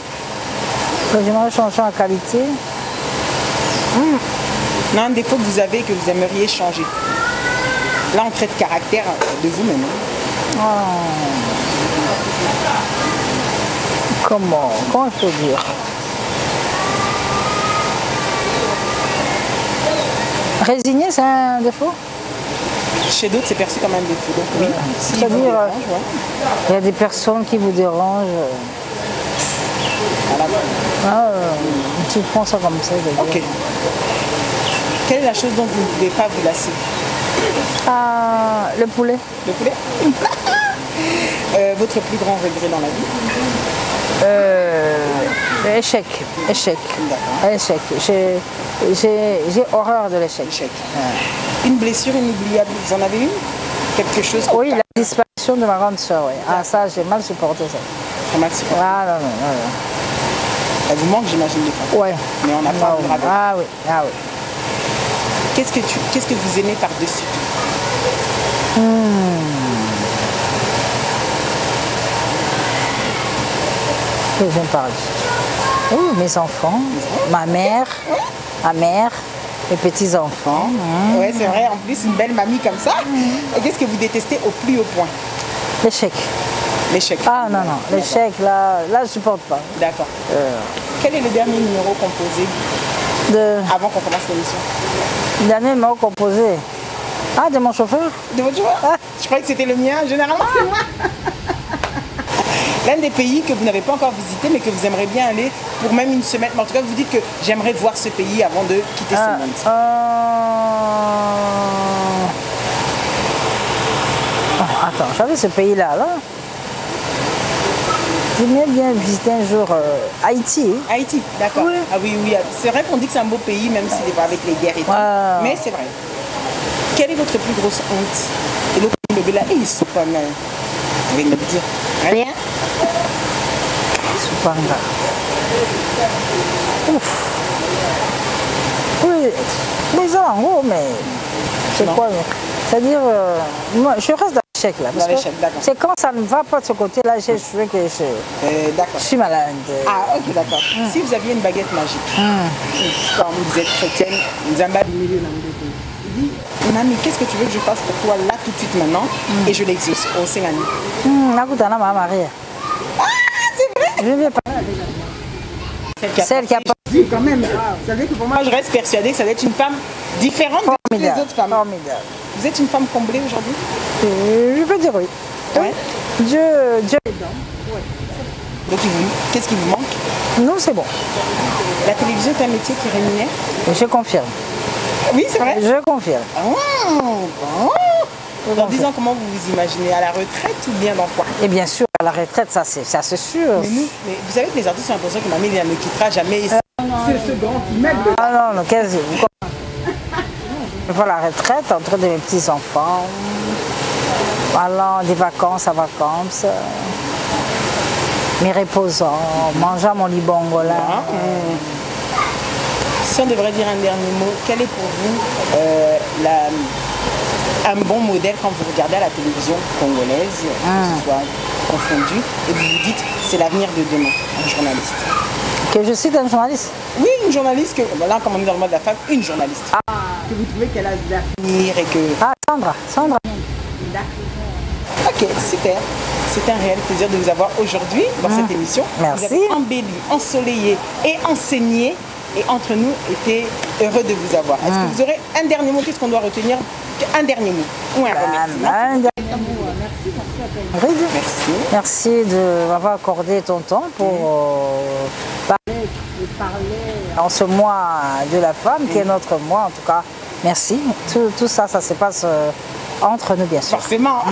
S2: j'aimerais changer en qualité.
S1: Non, un défaut que vous avez et que vous aimeriez changer. Là, on traite caractère de vous-même.
S2: Comment je peux dire? Résigner, c'est un défaut?
S1: Chez d'autres, c'est perçu comme un défaut. Donc, oui, si
S2: c'est-à-dire,
S1: vous dérange, ouais.
S2: Il y a des personnes qui vous dérangent. Tu prends ça comme ça.
S1: Ok. Quelle est la chose dont vous ne pouvez pas vous lasser?
S2: Le poulet.
S1: Le poulet. Votre plus grand regret dans la vie?
S2: Échec. Échec. J'ai horreur de l'échec.
S1: Une blessure inoubliable, vous en avez une? Quelque chose?
S2: Oui, la disparition de ma grande soeur. Oui. Ça, j'ai mal supporté ça.
S1: Très mal supporté.
S2: Non.
S1: Elle vous manque, j'imagine, des fois.
S2: Oui.
S1: Mais on n'a pas de rapport.
S2: Ah oui.
S1: Qu'est-ce que vous aimez par-dessus tout?
S2: Que j'aime par-dessus tout. Oui, mes enfants, ma mère, mes petits-enfants.
S1: Oui, c'est vrai. En plus, une belle mamie comme ça. Et qu'est-ce que vous détestez au plus haut point?
S2: L'échec.
S1: L'échec.
S2: Ah non, l'échec, là, je ne supporte pas.
S1: D'accord. Quel est le dernier numéro composé avant qu'on commence l'émission?
S2: Le dernier numéro composé? De mon chauffeur?
S1: De votre chauffeur? Je croyais que c'était le mien. Généralement, c'est moi. L'un des pays que vous n'avez pas encore visité, mais que vous aimeriez bien aller pour même une semaine. En tout cas, vous dites que j'aimerais voir ce pays avant de quitter ce monde.
S2: Attends, j'avais ce pays-là, là. J'aimerais bien visiter un jour Haïti.
S1: Haïti, d'accord.
S2: Oui.
S1: Ah oui. C'est vrai qu'on dit que c'est un beau pays, même s'il n'est pas avec les guerres et tout. Mais c'est vrai. Quelle est votre plus grosse honte? Et l'autre, le gars là, ils sont pas mal. Vous pouvez me le dire. Rien.
S2: Supanga. Ouf. Oui, les gens en haut, mais c'est quoi? C'est-à-dire, moi, je reste dans l'échec là. C'est quand ça ne va pas de ce côté-là, je suis que je suis malade.
S1: Ah, ok, d'accord. Si vous aviez une baguette magique, comme vous êtes chrétienne, Nzamba du milieu, il dit, Nami, qu'est-ce que tu veux que je fasse pour toi là tout de suite maintenant? Et je l'exauce au Sengani.
S2: Nakutana ma Marie.
S1: Ah, c'est vrai?
S2: Je vais pas. Celle qui a pas
S1: vu quand même. Ça veut dire que pour moi, je reste persuadée que ça doit être une femme différente de toutes les autres femmes.
S2: Formidable.
S1: Vous êtes une femme comblée aujourd'hui?
S2: Je peux dire oui.
S1: Ouais.
S2: Dieu est dedans.
S1: Donc, qu'est-ce qui vous manque?
S2: Non, c'est bon.
S1: La télévision est un métier qui rémunère?
S2: Je confirme.
S1: Oui, c'est vrai?
S2: Je confirme.
S1: Dans 10 ans, comment vous vous imaginez? À la retraite ou bien dans quoi?
S2: Et bien sûr, à la retraite, ça c'est sûr.
S1: Mais vous savez que les artistes ont l'impression que mamie ne quittera jamais. C'est ce grand immeuble.
S2: Non, qu'est-ce que... Je vais à la retraite entre mes petits-enfants, allant des vacances à vacances, me reposant, mangeant mon libongola.
S1: Si on devrait dire un dernier mot, quel est pour vous un bon modèle quand vous regardez à la télévision congolaise, que ce soit confondu, et vous vous dites c'est l'avenir de demain, un journaliste?
S2: Que je cite un journaliste?
S1: Oui, une journaliste, là comme on est dans le mode de la femme, une journaliste. Que vous trouvez qu'elle a de l'avenir et que...
S2: Sandra.
S1: Ok, super. C'est un réel plaisir de vous avoir aujourd'hui dans cette émission.
S2: Merci.
S1: Vous avez embelli, ensoleillé et enseigné. Et entre nous, était heureux de vous avoir. Est-ce que vous aurez un dernier mot? Qu'est-ce qu'on doit retenir? un dernier mot ou un remerciement.
S2: Merci. Merci de m'avoir accordé ton temps pour parler en ce mois de la femme, qui est notre mois en tout cas. Merci. Tout ça, ça se passe entre nous, bien sûr.
S1: Forcément.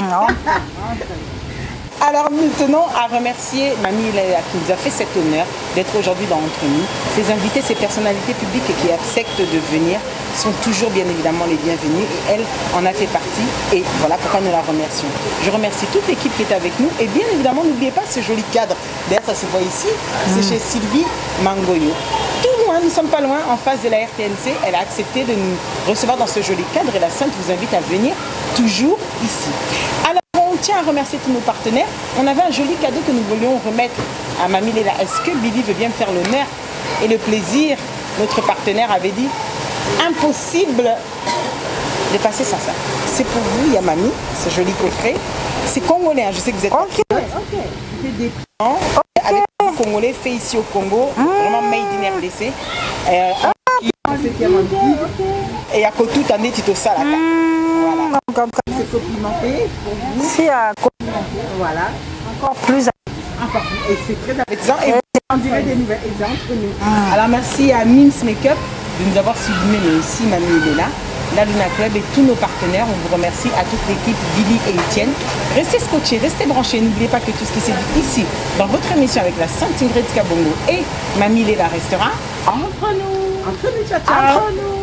S1: Alors nous tenons à remercier Mamie Léla qui nous a fait cet honneur d'être aujourd'hui entre nous. Ces invités, ces personnalités publiques qui acceptent de venir sont toujours bien évidemment les bienvenus et elle en a fait partie et voilà pourquoi nous la remercions. Je remercie toute l'équipe qui est avec nous et bien évidemment n'oubliez pas ce joli cadre. D'ailleurs ça se voit ici, c'est chez Sylvie Mangoyo. Tout loin, nous ne sommes pas loin en face de la RTNC. Elle a accepté de nous recevoir dans ce joli cadre et la Sainte vous invite à venir toujours ici. Alors, on tient à remercier tous nos partenaires. On avait un joli cadeau que nous voulions remettre à Mamie Léla. Est-ce que Billy veut bien me faire l'honneur et le plaisir? Notre partenaire avait dit impossible de passer sans ça. C'est pour vous, Yamami, ce joli coffret. C'est congolais, hein. Je sais que vous êtes c'est des plans avec des Congolais fait ici au Congo, vraiment made in RDC. Et à côté, tu as des titres ça là. Voilà. C'est complimenté pour vous.
S2: Si
S1: Voilà.
S2: encore plus.
S1: Et c'est très apaisant. Et on dirait des nouvelles entre nous. Alors merci à Mims Makeup de nous avoir suivis, mais aussi Mamie Léla, la Luna Club et tous nos partenaires. On vous remercie à toute l'équipe, Billy et Étienne. Restez scotchés, restez branchés. N'oubliez pas que tout ce qui s'est dit ici, dans votre émission avec la Sainte Ingrid Kabongo et Mamie Léla restera entre nous. Entre nous, ciao, ciao. Entre nous.